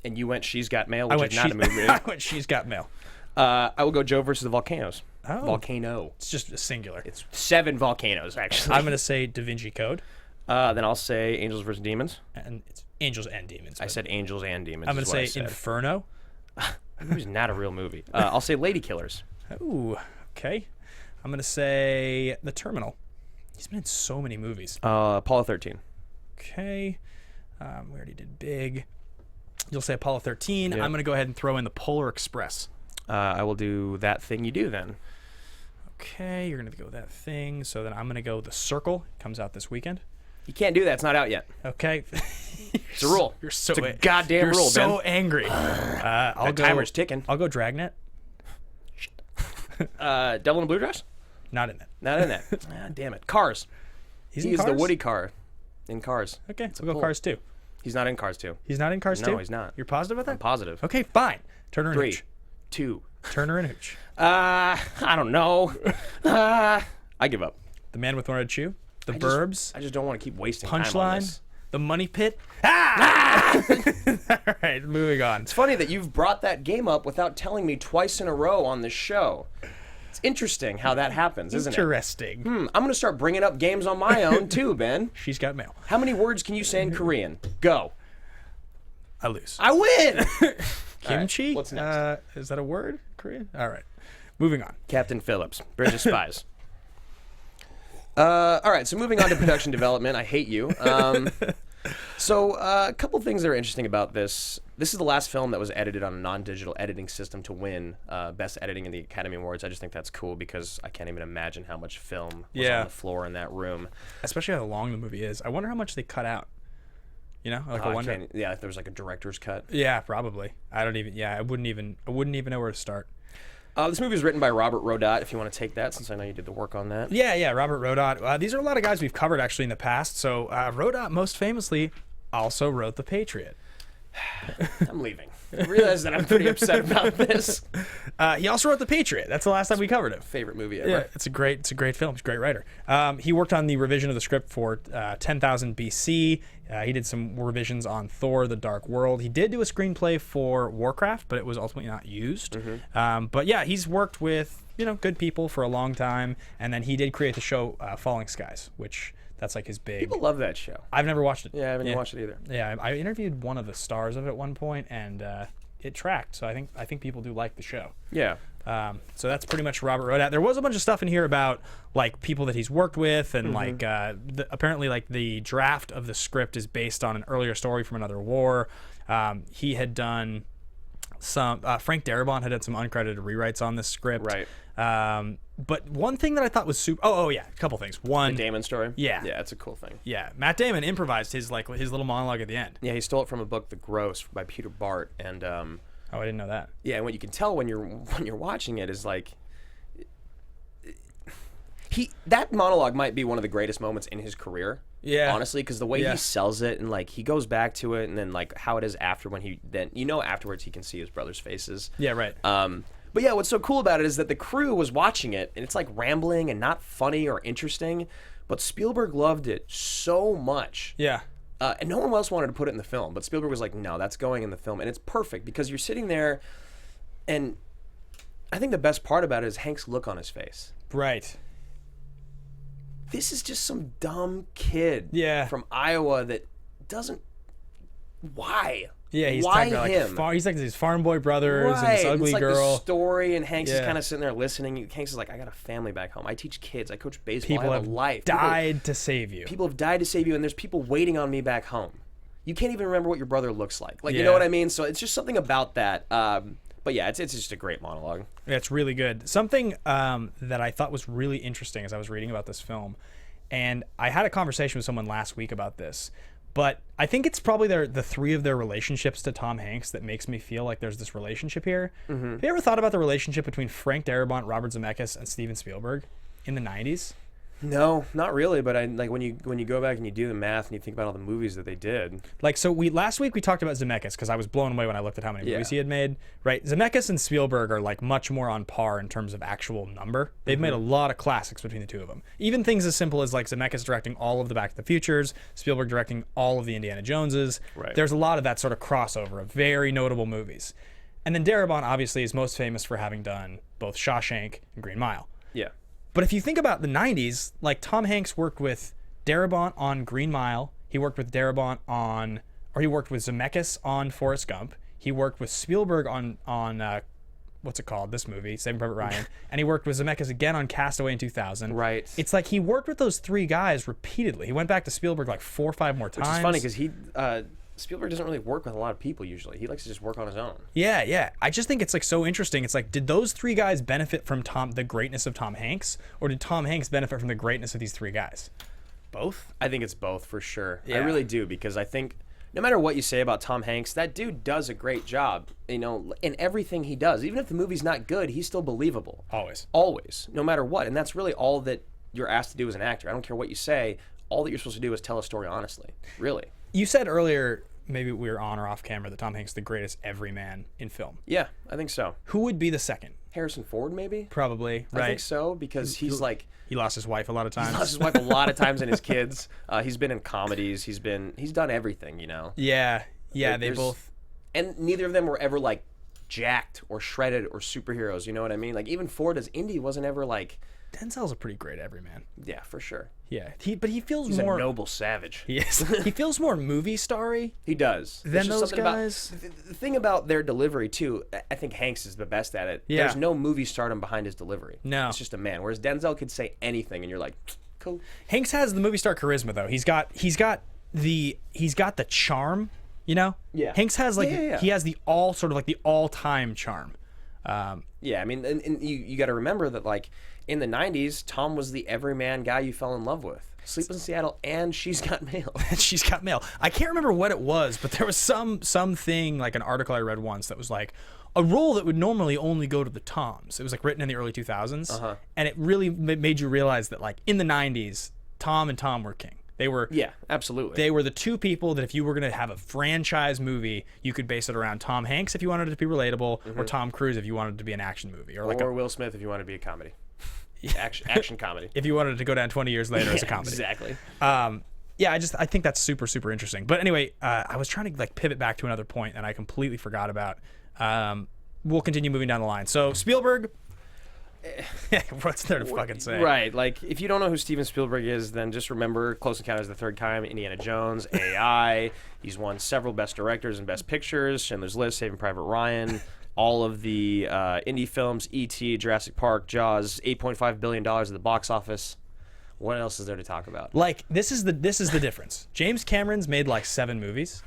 And you went She's Got Mail, which is not a movie. I went She's Got Mail. I will go Joe versus the Volcanoes. Oh. Volcano. It's just a singular. It's 7 volcanoes, actually. I'm going to say Da Vinci Code. Then I'll say Angels versus Demons. And it's Angels and Demons. I said Angels and Demons. I'm going to say Inferno. That movie's not a real movie. I'll say Lady Killers. Ooh, okay. I'm going to say The Terminal. He's been in so many movies. Apollo 13. Okay. We already did Big. You'll say Apollo 13. Yeah. I'm going to go ahead and throw in The Polar Express. I will do That Thing You Do then. Okay, you're going to go with That Thing. So then I'm going to go The Circle. It comes out this weekend. You can't do that. It's not out yet. Okay. It's a rule. You're so it's a goddamn rule, You're so Ben. angry. I'll go, timer's ticking. I'll go Dragnet. Devil in a Blue Dress? Not in that. Not in that. Damn it. Cars. He's the Woody car in Cars. Okay, we'll go Cars 2. He's not in Cars 2. He's not in Cars 2? No, he's not. You're positive about that? I'm positive. Okay, fine. Turner and 3, Hooch. 2. Turner and Hooch. I don't know. I give up. The Man with One Red Shoe. The Burbs. I just don't want to keep wasting time on Punchline. this. The Money Pit. All right, moving on. It's funny that you've brought that game up without telling me twice in a row on this show. It's interesting how that happens, isn't it? Interesting. I'm going to start bringing up games on my own, too, Ben. She's Got Mail. How many words can you say in Korean? Go. I lose. I win! Kimchi? Right, what's next? Is that a word? Korean? All right. Moving on. Captain Phillips. Bridge of Spies. All right, so moving on to production development. I hate you. So a couple things that are interesting about this. This is the last film that was edited on a non-digital editing system to win Best Editing in the Academy Awards. I just think that's cool because I can't even imagine how much film was on the floor in that room. Especially how long the movie is. I wonder how much they cut out. You know, like I wonder. Yeah, if there was like a director's cut. Yeah, probably. I don't even. Yeah, I wouldn't even know where to start. This movie is written by Robert Rodat, if you want to take that, since I know you did the work on that. Yeah, Robert Rodat. These are a lot of guys we've covered, actually, in the past. So Rodat, most famously, also wrote The Patriot. I'm leaving. I realize that I'm pretty upset about this. He also wrote The Patriot. That's the last time we covered it. Favorite movie ever. Yeah, it's a great film. He's a great writer. He worked on the revision of the script for 10,000 BC. He did some revisions on Thor: The Dark World. He did do a screenplay for Warcraft, but it was ultimately not used. Mm-hmm. But yeah, he's worked with good people for a long time, and then he did create the show Falling Skies, which that's like his big. People love that show. I've never watched it. Yeah, I haven't watched it either. Yeah, I interviewed one of the stars of it at one point, and it tracked. So I think people do like the show. Yeah. So that's pretty much Robert Rodat. There was a bunch of stuff in here about like people that he's worked with, and like apparently like the draft of the script is based on an earlier story from another war. He had done some. Frank Darabont had done some uncredited rewrites on this script. Right. But one thing that I thought was super. Oh yeah, a couple things. One, the Damon story. Yeah. Yeah, it's a cool thing. Yeah, Matt Damon improvised his little monologue at the end. Yeah, he stole it from a book, The Gross, by Peter Bart, and. Oh, I didn't know that. Yeah, and what you can tell when you're watching it is like That monologue might be one of the greatest moments in his career. Yeah. Honestly, because the way he sells it and like he goes back to it and then like how it is after when he then afterwards he can see his brother's faces. Yeah, right. But yeah, what's so cool about it is that the crew was watching it and it's like rambling and not funny or interesting, but Spielberg loved it so much. Yeah. And no one else wanted to put it in the film, but Spielberg was like, no, that's going in the film. And it's perfect because you're sitting there and I think the best part about it is Hank's look on his face. Right. This is just some dumb kid from Iowa that doesn't... Why? Yeah, he's Why talking him? Like he's like his farm boy brothers and this ugly it's like girl. The story, and Hanks is kind of sitting there listening. Hanks is like, I got a family back home. I teach kids. I coach baseball. People I have have a life. died to save you. People have died to save you, and there's people waiting on me back home. You can't even remember what your brother looks like. Like, you know what I mean? So it's just something about that. But yeah, it's just a great monologue. Yeah, it's really good. Something that I thought was really interesting as I was reading about this film, and I had a conversation with someone last week about this, but I think it's probably the three of their relationships to Tom Hanks that makes me feel like there's this relationship here. Mm-hmm. Have you ever thought about the relationship between Frank Darabont, Robert Zemeckis, and Steven Spielberg in the 90s? No, not really. But I like when you go back and you do the math and you think about all the movies that they did. Like, so last week we talked about Zemeckis because I was blown away when I looked at how many movies he had made. Right, Zemeckis and Spielberg are like much more on par in terms of actual number. They've made a lot of classics between the two of them. Even things as simple as like Zemeckis directing all of the Back to the Futures, Spielberg directing all of the Indiana Joneses. Right. There's a lot of that sort of crossover of very notable movies. And then Darabont obviously is most famous for having done both Shawshank and Green Mile. Yeah. But if you think about the 90s, like Tom Hanks worked with Darabont on Green Mile. He worked with he worked with Zemeckis on Forrest Gump. He worked with Spielberg on what's it called? This movie, Saving Private Ryan. And he worked with Zemeckis again on Castaway in 2000. Right. It's like he worked with those three guys repeatedly. He went back to Spielberg like 4 or 5 more times. Which is funny because Spielberg doesn't really work with a lot of people usually. He likes to just work on his own. Yeah. I just think it's like so interesting. It's like, did those three guys benefit from the greatness of Tom Hanks, or did Tom Hanks benefit from the greatness of these three guys? Both? I think it's both for sure. Yeah. I really do, because I think no matter what you say about Tom Hanks, that dude does a great job, in everything he does. Even if the movie's not good, he's still believable. Always, no matter what. And that's really all that you're asked to do as an actor. I don't care what you say. All that you're supposed to do is tell a story honestly. Really. You said earlier, maybe we were on or off camera, that Tom Hanks is the greatest everyman in film. Yeah, I think so. Who would be the second? Harrison Ford, maybe? Probably, right. I think so, because he's like... He lost his wife a lot of times. He lost his wife a lot of times and his kids. He's been in comedies. He's done everything, Yeah, they both... And neither of them were ever, like, jacked or shredded or superheroes, you know what I mean? Like, even Ford as Indy wasn't ever, like... Denzel's a pretty great everyman. Yeah, for sure. Yeah, but he feels He's more... a noble savage. He is. He feels more movie starry. He does. Than those guys. The thing about their delivery, too, I think Hanks is the best at it. Yeah. There's no movie stardom behind his delivery. No. It's just a man. Whereas Denzel could say anything, and you're like, cool. Hanks has the movie star charisma, though. He's got the charm, Yeah. Hanks has he has the all-time charm. Yeah, I mean, and you got to remember that, like, in the 90s, Tom was the everyman guy you fell in love with. Sleep in Seattle and She's Got Mail. She's Got Mail. I can't remember what it was, but there was something, like an article I read once that was like a role that would normally only go to the Toms. It was like written in the early 2000s, and it really made you realize that, like, in the 90s, Tom and Tom were king. They were... Yeah, absolutely. They were the two people that if you were going to have a franchise movie, you could base it around Tom Hanks if you wanted it to be relatable, or Tom Cruise if you wanted it to be an action movie. Or Will Smith if you wanted to be a comedy. Action comedy. If you wanted it to go down 20 years later as a comedy. Exactly. I think that's super, super interesting. But anyway, I was trying to like pivot back to another point that I completely forgot about. We'll continue moving down the line. So Spielberg... What's there to fucking say? Right, like, if you don't know who Steven Spielberg is, then just remember Close Encounters of the Third Kind, Indiana Jones, AI. He's won several Best Directors and Best Pictures, Schindler's List, Saving Private Ryan, all of the indie films, E.T., Jurassic Park, Jaws, $8.5 billion at the box office. What else is there to talk about? Like, this is the difference. James Cameron's made like 7 movies.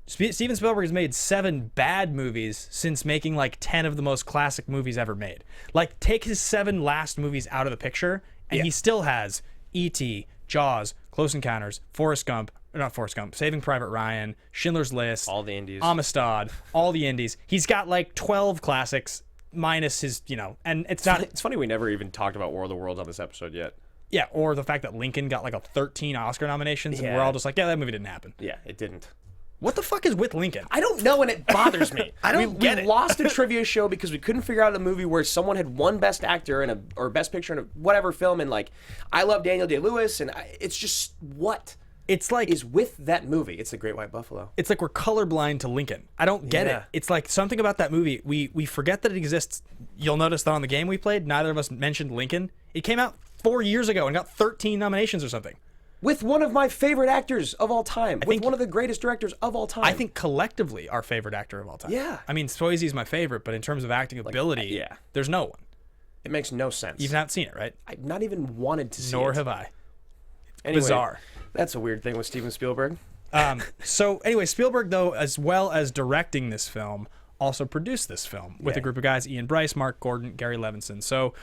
Steven Spielberg has made 7 bad movies since making like 10 of the most classic movies ever made. Like, take his 7 last movies out of the picture, and he still has E.T., Jaws, Close Encounters, Saving Private Ryan, Schindler's List, all the indies, Amistad, all the indies. He's got like 12 classics minus his, and it's funny we never even talked about War of the Worlds on this episode yet. Yeah, or the fact that Lincoln got like 13 Oscar nominations, and we're all just like, yeah, that movie didn't happen. Yeah, it didn't. What the fuck is with Lincoln? I don't know, and it bothers me. I don't get it. We lost a trivia show because we couldn't figure out a movie where someone had won Best Actor or Best Picture in a whatever film, and like, I love Daniel Day-Lewis, and it's just what? It's like is with that movie. It's The Great White Buffalo. It's like we're colorblind to Lincoln. I don't get it. It's like something about that movie. We forget that it exists. You'll notice that on the game we played, neither of us mentioned Lincoln. It came out 4 years ago and got 13 nominations or something. With one of my favorite actors of all time. With one of the greatest directors of all time. I think collectively our favorite actor of all time. Yeah. I mean, Swayze's my favorite, but in terms of acting ability, there's no one. It makes no sense. You've not seen it, right? I've not even wanted to see it. Nor have I. Anyway, bizarre. That's a weird thing with Steven Spielberg. So anyway, Spielberg, though, as well as directing this film, also produced this film with a group of guys, Ian Bryce, Mark Gordon, Gary Levinson. So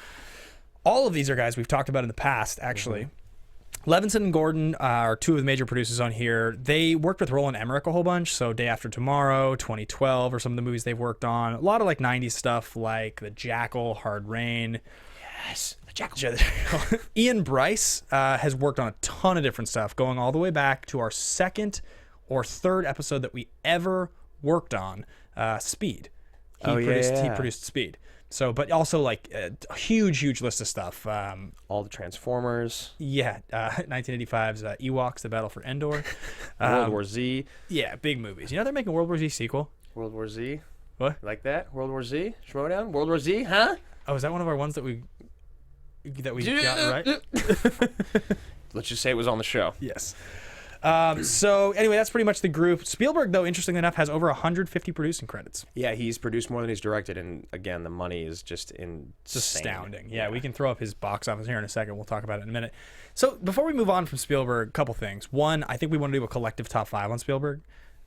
all of these are guys we've talked about in the past, actually. Levinson and Gordon are two of the major producers on here. They worked with Roland Emmerich a whole bunch, so Day After Tomorrow, 2012 are some of the movies they've worked on. A lot of like 90s stuff like The Jackal, Hard Rain. Yes, The Jackal. Ian Bryce has worked on a ton of different stuff, going all the way back to our second or third episode that we ever worked on, Speed. He produced Speed. So, but also like a huge list of stuff. All the Transformers. Yeah, 1985's Ewoks: The Battle for Endor. World War Z. Yeah, big movies. You know they're making a World War Z sequel. World War Z. What? Like that? World War Z? Schmodown? World War Z? Huh? Oh, is that one of our ones that we got right? Let's just say it was on the show. Yes. So anyway, that's pretty much the group. Spielberg, though, interestingly enough, has over 150 producing credits. Yeah, he's produced more than he's directed, and again, the money is just insane. It's astounding. Yeah, we can throw up his box office here in a second. We'll talk about it in a minute. So before we move on from Spielberg, a couple things. One, I think we want to do a collective top 5 on Spielberg.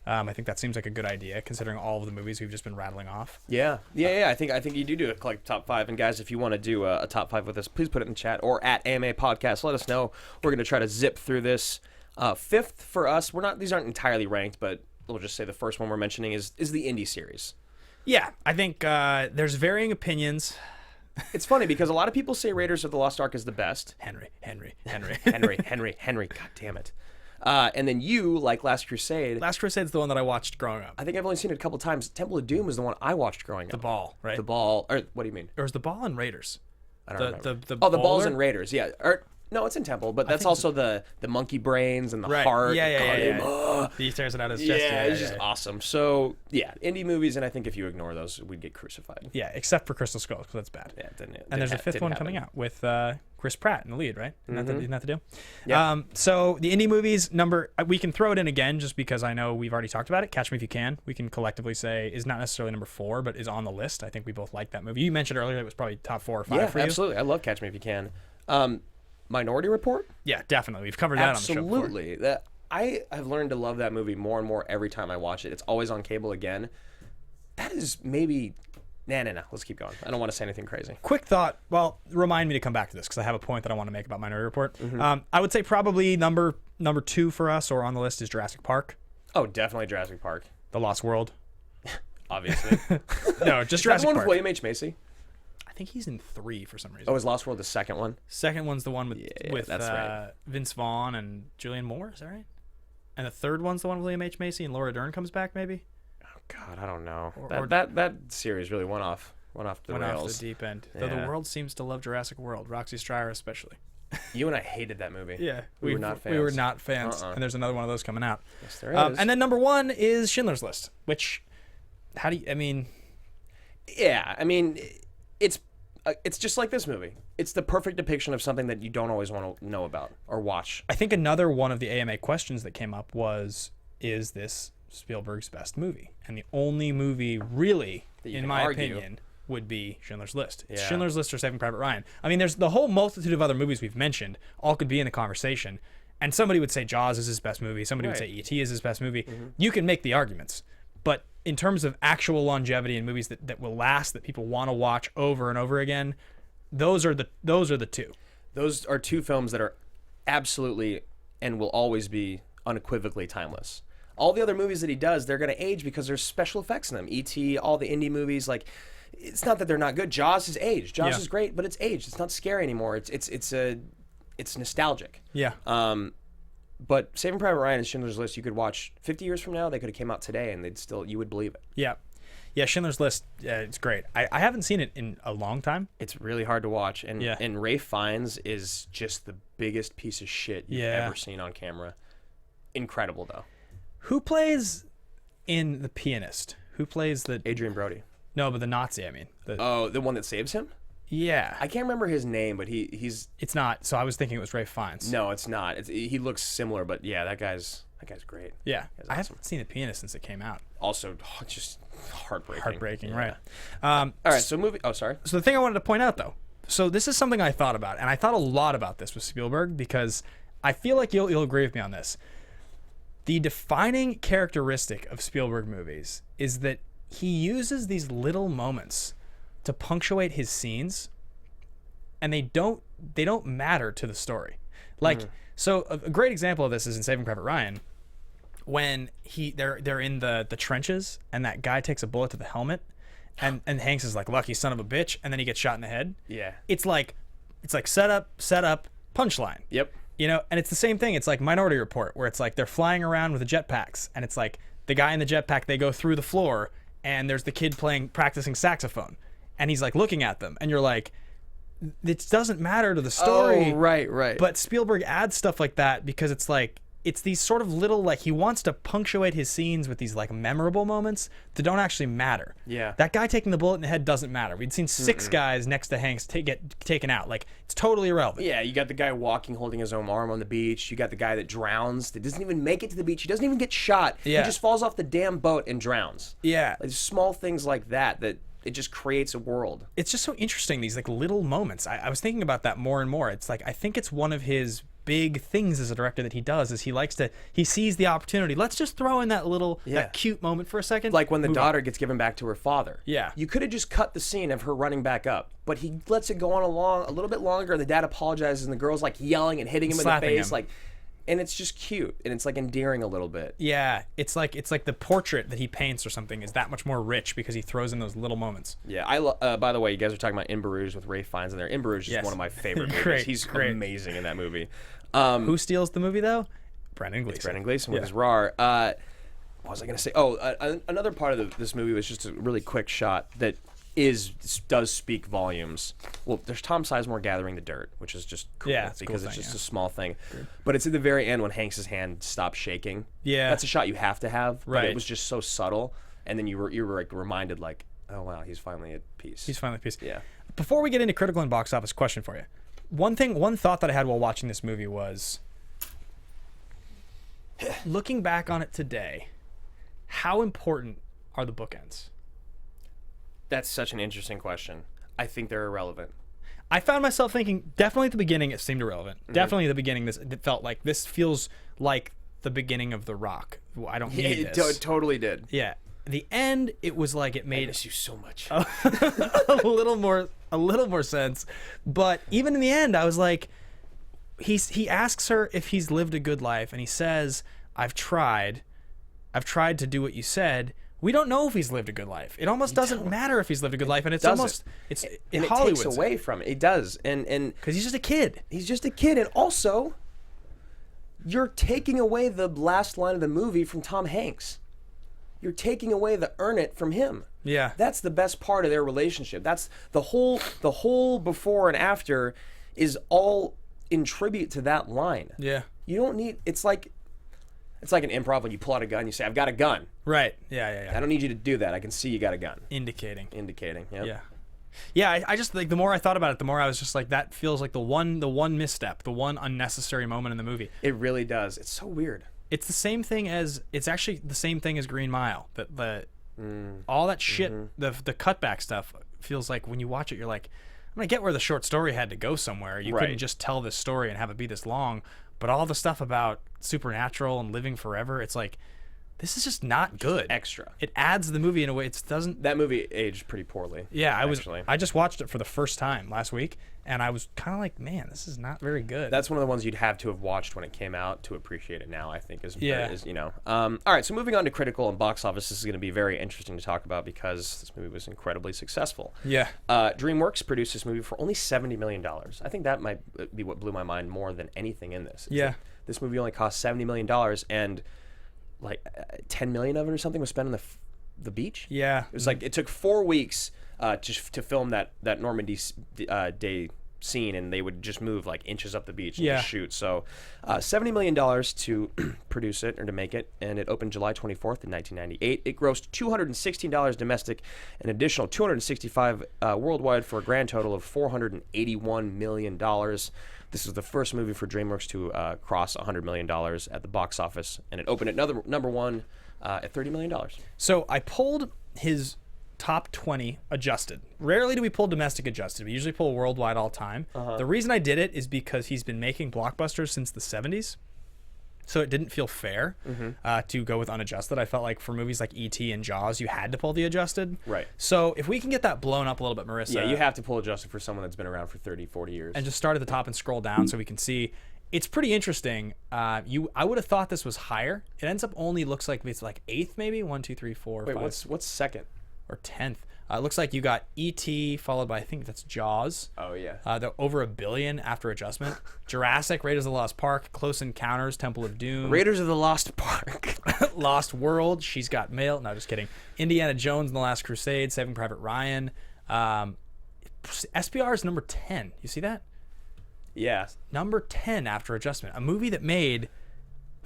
I think that seems like a good idea, considering all of the movies we've just been rattling off. Yeah. I think you do a collective top 5. And guys, if you want to do a top 5 with us, please put it in the chat or at AMA Podcast. Let us know. We're going to try to zip through this. Fifth for us, these aren't entirely ranked, but we'll just say the first one we're mentioning is the indie series. Yeah, I think there's varying opinions. It's funny because a lot of people say Raiders of the Lost Ark is the best. Henry. God damn it. And then you like Last Crusade. Last Crusade's the one that I watched growing up. I think I've only seen it a couple times. Temple of Doom is the one I watched growing up. The Ball, right? The Ball, or what do you mean? Or is The Ball in Raiders? I don't remember. The Ball's in Raiders, yeah. No, it's in Temple, but that's also the monkey brains and the heart. Yeah. He tears it out of his chest. Yeah, it's just awesome. So, yeah, indie movies, and I think if you ignore those, we'd get crucified. Yeah, except for Crystal Skull, because that's bad. Yeah, and there's a fifth one coming out with Chris Pratt in the lead, right? Isn't that the deal? Yeah. So the indie movies we can throw it in again just because I know we've already talked about it. Catch Me If You Can, we can collectively say is not necessarily number 4, but is on the list. I think we both like that movie. You mentioned earlier it was probably top 4 or 5 for you. Yeah, absolutely. I love Catch Me If You Can. Minority Report? Yeah, definitely. We've covered that on the show before. Absolutely. I have learned to love that movie more and more every time I watch it. It's always on cable again. That is maybe... No. Let's keep going. I don't want to say anything crazy. Quick thought. Well, remind me to come back to this because I have a point that I want to make about Minority Report. I would say probably number 2 for us or on the list is Jurassic Park. Oh, definitely Jurassic Park. The Lost World. Obviously. No, just Jurassic Park. The one with William H. Macy? I think he's in 3 for some reason. Oh, is Lost World the second one? Second one's the one with that's right. Vince Vaughn and Julianne Moore, is that right? And the third one's the one with William H. Macy and Laura Dern comes back, maybe? Oh, God, I don't know. That series really went off the rails. Off the deep end. Yeah. Though the world seems to love Jurassic World. Roxy Stryer especially. You and I hated that movie. Yeah. We were not fans. We were not fans. And there's another one of those coming out. Yes, there is. And then number 1 is Schindler's List, which, Yeah, it's just like this movie. It's the perfect depiction of something that you don't always want to know about or watch. I think another one of the AMA questions that came up was, is this Spielberg's best movie? And the only movie really, in my opinion, would be Schindler's List. It's Schindler's List or Saving Private Ryan. I mean, there's the whole multitude of other movies we've mentioned, all could be in the conversation. And somebody would say Jaws is his best movie. Somebody would say E.T. is his best movie. You can make the arguments. But in terms of actual longevity in movies that will last, that people want to watch over and over again, those are the 2. Those are 2 films that are absolutely and will always be unequivocally timeless. All the other movies that he does, they're going to age because there's special effects in them. E.T., all the indie movies, like it's not that they're not good. Jaws is aged. Jaws Yeah. is great, but it's aged. It's not scary anymore. It's nostalgic. Yeah. But Saving Private Ryan and Schindler's List, you could watch 50 years from now. They could have came out today, and you would believe it. Yeah. Yeah, Schindler's List, it's great. I haven't seen it in a long time. It's really hard to watch, and Ralph Fiennes is just the biggest piece of shit you've ever seen on camera. Incredible, though. Who plays in The Pianist? Who plays the... Adrian Brody. No, but the Nazi, I mean. The one that saves him? Yeah. I can't remember his name, but he's... It's not, so I was thinking it was Ralph Fiennes. No, it's not. He looks similar, but yeah, that guy's great. Yeah. Awesome. I haven't seen The Pianist since it came out. Also, just heartbreaking. Heartbreaking, right. All right, so movie... Oh, sorry. So the thing I wanted to point out, though, so this is something I thought about, and I thought a lot about this with Spielberg, because I feel like you'll agree with me on this. The defining characteristic of Spielberg movies is that he uses these little moments to punctuate his scenes, and they don't matter to the story. Like, so a great example of this is in Saving Private Ryan, when they're in the trenches, and that guy takes a bullet to the helmet, and Hanks is like, lucky son of a bitch, and then he gets shot in the head. Yeah. It's like set up, punchline. Yep. You know, and it's the same thing. It's like Minority Report, where it's like they're flying around with the jetpacks, and it's like the guy in the jetpack, they go through the floor, and there's the kid practicing saxophone, and he's like looking at them, and you're like, it doesn't matter to the story. Oh, right. But Spielberg adds stuff like that because it's like, it's these sort of little, like, he wants to punctuate his scenes with these like memorable moments that don't actually matter. Yeah. That guy taking the bullet in the head doesn't matter. We'd seen 6 guys next to Hanks get taken out. Like, it's totally irrelevant. Yeah, you got the guy walking, holding his own arm on the beach. You got the guy that drowns, that doesn't even make it to the beach. He doesn't even get shot. Yeah. He just falls off the damn boat and drowns. Yeah. Like, small things like that it just creates a world. It's just so interesting, these like little moments. I was thinking about that more and more. It's like, I think it's one of his big things as a director that he does is he sees the opportunity. Let's just throw in that little, that cute moment for a second. Like when the daughter gets given back to her father. Yeah. You could have just cut the scene of her running back up, but he lets it go on a little bit longer, and the dad apologizes, and the girl's like yelling and hitting him in the face. Like, and it's just cute, and it's like endearing a little bit. Yeah, it's like the portrait that he paints or something is that much more rich because he throws in those little moments. Yeah, by the way, you guys are talking about In Bruges with Ralph Fiennes in there. In Bruges is one of my favorite movies. He's amazing in that movie. Who steals the movie though? Brendan Gleeson. It's Brendan Gleeson with his RAR. What was I going to say? Oh, another part of this movie was just a really quick shot that does speak volumes. Well, there's Tom Sizemore gathering the dirt, which is just cool because it's just a small thing. But it's at the very end when Hanks's hand stops shaking. Yeah, that's a shot you have to have. Right. But it was just so subtle, and then you were like reminded, like, oh wow, he's finally at peace. He's finally at peace. Yeah. Before we get into critical and box office, question for you. One thought that I had while watching this movie was, looking back on it today, how important are the bookends? That's such an interesting question. I think they're irrelevant. I found myself thinking, definitely at the beginning it seemed irrelevant. Definitely at the beginning it felt like this feels like the beginning of The Rock. I don't need this. It totally did. Yeah. The end, it was like it made I miss you so much. a little more sense. But even in the end, I was like, he asks her if he's lived a good life, and he says, I've tried to do what you said. We don't know if he's lived a good life. It almost doesn't matter if he's lived a good life, and it's almost in Hollywood. It takes away from it. It does, and because he's just a kid. He's just a kid, and also, you're taking away the last line of the movie from Tom Hanks. You're taking away the earn it from him. Yeah, that's the best part of their relationship. That's the whole before and after is all in tribute to that line. Yeah, you don't need. It's like an improv when you pull out a gun. You say, "I've got a gun." Right. Yeah. I don't need you to do that. I can see you got a gun. Indicating. Yep. Yeah. I just like, the more I thought about it, the more I was just like, that feels like the one misstep, the one unnecessary moment in the movie. It really does. It's so weird. It's actually the same thing as Green Mile. That all that shit, the cutback stuff feels like when you watch it, you're like, I'm gonna get where the short story had to go somewhere. You couldn't just tell this story and have it be this long. But all the stuff about supernatural and living forever, it's like, this is just not good. Extra. It adds the movie in a way it doesn't. That movie aged pretty poorly. Yeah, I just watched it for the first time last week, and I was kind of like, man, this is not very good. That's one of the ones you'd have to have watched when it came out to appreciate it now, I think. All right, so moving on to critical and box office, this is going to be very interesting to talk about because this movie was incredibly successful. Yeah. DreamWorks produced this movie for only $70 million. I think that might be what blew my mind more than anything in this. Yeah. Like, this movie only cost $70 million, and like 10 million of it or something was spent on the beach. Yeah. It was like, it took 4 weeks to film that Normandy day scene, and they would just move like inches up the beach and just shoot. So $70 million to produce it, or to make it, and it opened July 24th in 1998. It grossed $216 domestic, an additional $265 worldwide, for a grand total of $481 million. This was the first movie for DreamWorks to cross $100 million at the box office, and it opened at number one at $30 million. So I pulled his top 20 adjusted. Rarely do we pull domestic adjusted. We usually pull worldwide all time. The reason I did it is because he's been making blockbusters since the 70s. So it didn't feel fair to go with unadjusted. I felt like for movies like E.T. and Jaws, you had to pull the adjusted. Right. So if we can get that blown up a little bit, Marissa. Yeah, you have to pull adjusted for someone that's been around for 30, 40 years. And just start at the top and scroll down so we can see. It's pretty interesting. I would have thought this was higher. It ends up only looks like it's like 8th maybe. 1, 2, 3, 4, Wait, 5. what's second? Or 10th. It looks like you got E.T. followed by, I think that's Jaws. Oh, yeah. They're over $1 billion after adjustment. Jurassic, Raiders of the Lost Ark, Close Encounters, Temple of Doom. Raiders of the Lost Ark. Lost World, She's Got Mail. No, just kidding. Indiana Jones and the Last Crusade, Saving Private Ryan. SPR is number 10. You see that? Yeah. Number 10 after adjustment. A movie that made,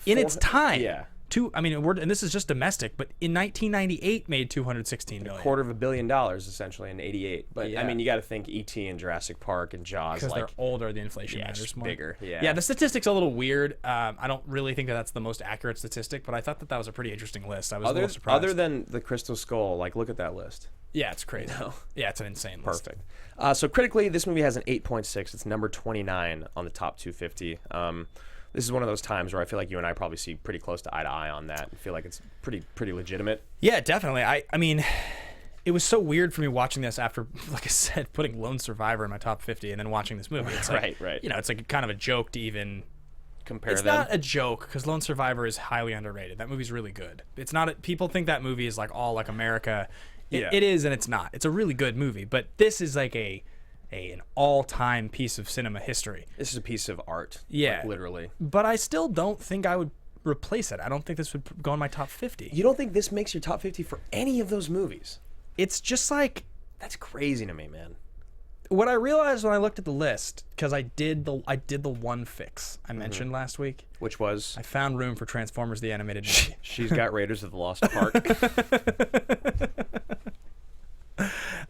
in its time. Yeah. And this is just domestic, but in 1998 made $216 million. $250 million essentially in '88. But I mean, you got to think E.T. and Jurassic Park and Jaws, because they're older, the inflation matters more. Bigger. Yeah. Yeah, the statistic's a little weird. I don't really think that that's the most accurate statistic, but I thought that was a pretty interesting list. I was a little surprised. Other than the Crystal Skull, like, look at that list. Yeah, it's crazy. No. Yeah, it's an insane list. Perfect. So critically, this movie has an 8.6. It's number 29 on the top 250. This is one of those times where I feel like you and I probably see pretty close to eye on that. I feel like it's pretty legitimate. Yeah, definitely. I mean, it was so weird for me watching this after, like I said, putting Lone Survivor in my top 50 and then watching this movie. It's like, right. You know, it's like kind of a joke to even compare them. It's not a joke because Lone Survivor is highly underrated. That movie's really good. It's not. People think that movie is like all like America. It is, and it's not. It's a really good movie, but this is like an all-time piece of cinema history. This is a piece of art. Yeah. Like, literally. But I still don't think I would replace it. I don't think this would go in my top 50. You don't think this makes your top 50 for any of those movies? It's just like... That's crazy to me, man. What I realized when I looked at the list, because I did the one fix I mentioned last week. Which was? I found room for Transformers the Animated Movie. She's got Raiders of the Lost Ark.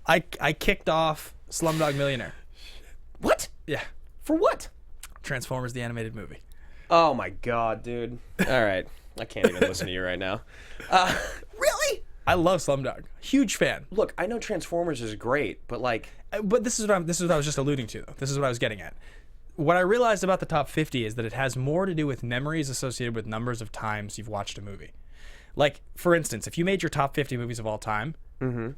I kicked off Slumdog Millionaire. What? Yeah. For what? Transformers the Animated Movie. Oh my god, dude. All right. I can't even listen to you right now. Really? I love Slumdog. Huge fan. Look, I know Transformers is great, but like... But this is what I was just alluding to, though. This is what I was getting at. What I realized about the top 50 is that it has more to do with memories associated with numbers of times you've watched a movie. Like, for instance, if you made your top 50 movies of all time,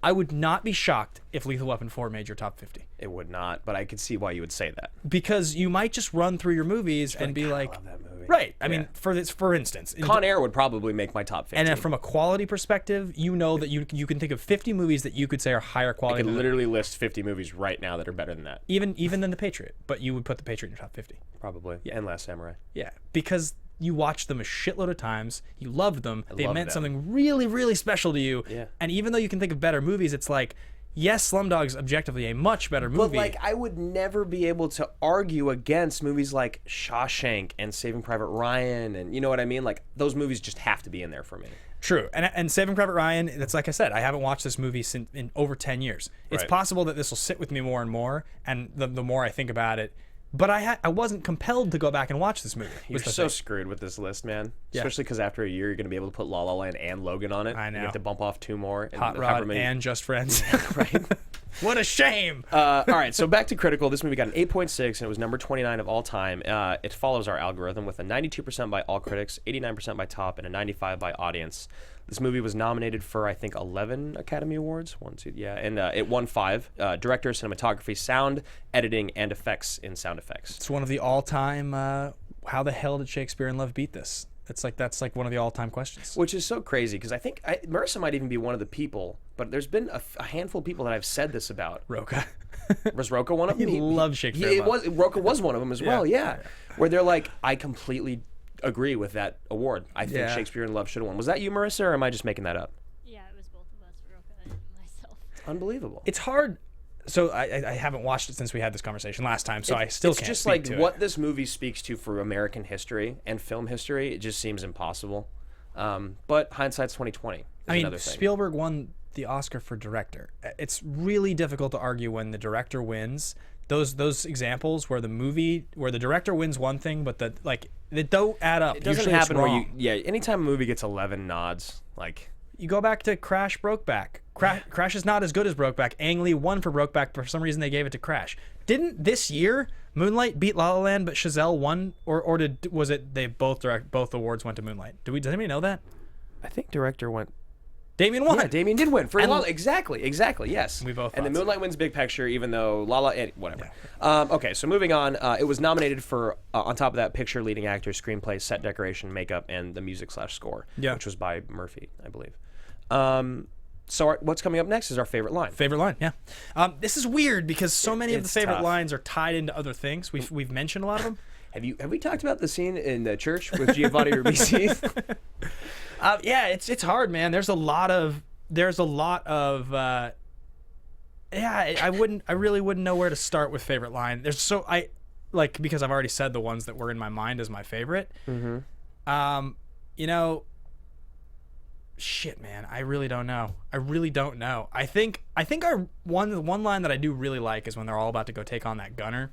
I would not be shocked if Lethal Weapon 4 made your top 50. It would not, but I could see why you would say that. Because you might just run through your movies and be like... I love that movie. Right. I mean, for instance... Con Air would probably make my top 50. And from a quality perspective, you know that you can think of 50 movies that you could say are higher quality. I could literally list 50 movies right now that are better than that. Even than The Patriot. But you would put The Patriot in your top 50. Probably. Yeah. And Last Samurai. Yeah. Because... you watched them a shitload of times. You loved them. They meant something really, really special to you. Yeah. And even though you can think of better movies, it's like, yes, Slumdog's objectively a much better movie. But like, I would never be able to argue against movies like Shawshank and Saving Private Ryan, and you know what I mean? Like, those movies just have to be in there for me. True. And Saving Private Ryan, that's like I said, I haven't watched this movie in over 10 years. It's possible that this will sit with me more and more, and the more I think about it. But I wasn't compelled to go back and watch this movie. You're so screwed with this list, man. Yeah. Especially because after a year, you're going to be able to put La La Land and Logan on it. I know. You have to bump off 2 more. And Hot Rod and Just Friends. Right. What a shame. All right, so back to critical. This movie got an 8.6, and it was number 29 of all time. It follows our algorithm with a 92% by all critics, 89% by top, and a 95% by audience. This movie was nominated for, I think, 11 Academy Awards. And it won 5. Director, cinematography, sound, editing, and effects in sound effects. It's one of the all-time, how the hell did Shakespeare in Love beat this? That's like one of the all-time questions. Which is so crazy, because I think Marissa might even be one of the people, but there's been a handful of people that I've said this about. Roca. Was Roca one of them? He loved Shakespeare. Roca was one of them as well, yeah. Where they're like, I completely agree with that award. I think Shakespeare in Love should have won. Was that you, Marissa, or am I just making that up? Yeah, it was both of us, Roca and myself. Unbelievable. It's hard. So I haven't watched it since we had this conversation last time, so I still can't just speak like to what it. this movie speaks to for American history and film history. It just seems impossible. But hindsight's 20/20. I mean, another thing. Spielberg won the Oscar for director. It's really difficult to argue when the director wins. Those examples where the director wins one thing, but they don't add up. It doesn't Usually happen it's where wrong. anytime a movie gets 11 nods, You go back to Crash, Brokeback. Crash is not as good as Brokeback. Ang Lee won for Brokeback, but for some reason they gave it to Crash. Didn't this year Moonlight beat La La Land, but Chazelle won, or was it they both awards went to Moonlight? Does anybody know that? I think director went. Damien won. Yeah, Damien did win for La La. Exactly. Yes. We both. And the thought so. Moonlight wins Big Picture, even though La La, whatever. Yeah. Okay, so moving on. It was nominated for on top of that, picture, leading actor, screenplay, set decoration, makeup, and the music/score. Yeah. Which was by Murphy, I believe. So what's coming up next is our favorite line. Favorite line, yeah. This is weird because so many of the favorite lines are tied into other things. We've mentioned a lot of them. Have we talked about the scene in the church with Giovanni Ribisi? Yeah, it's hard, man. There's a lot of I really wouldn't know where to start with favorite line. Because I've already said the ones that were in my mind as my favorite. Mm-hmm. Shit, man, I really don't know. I think our one line that I do really like is when they're all about to go take on that gunner,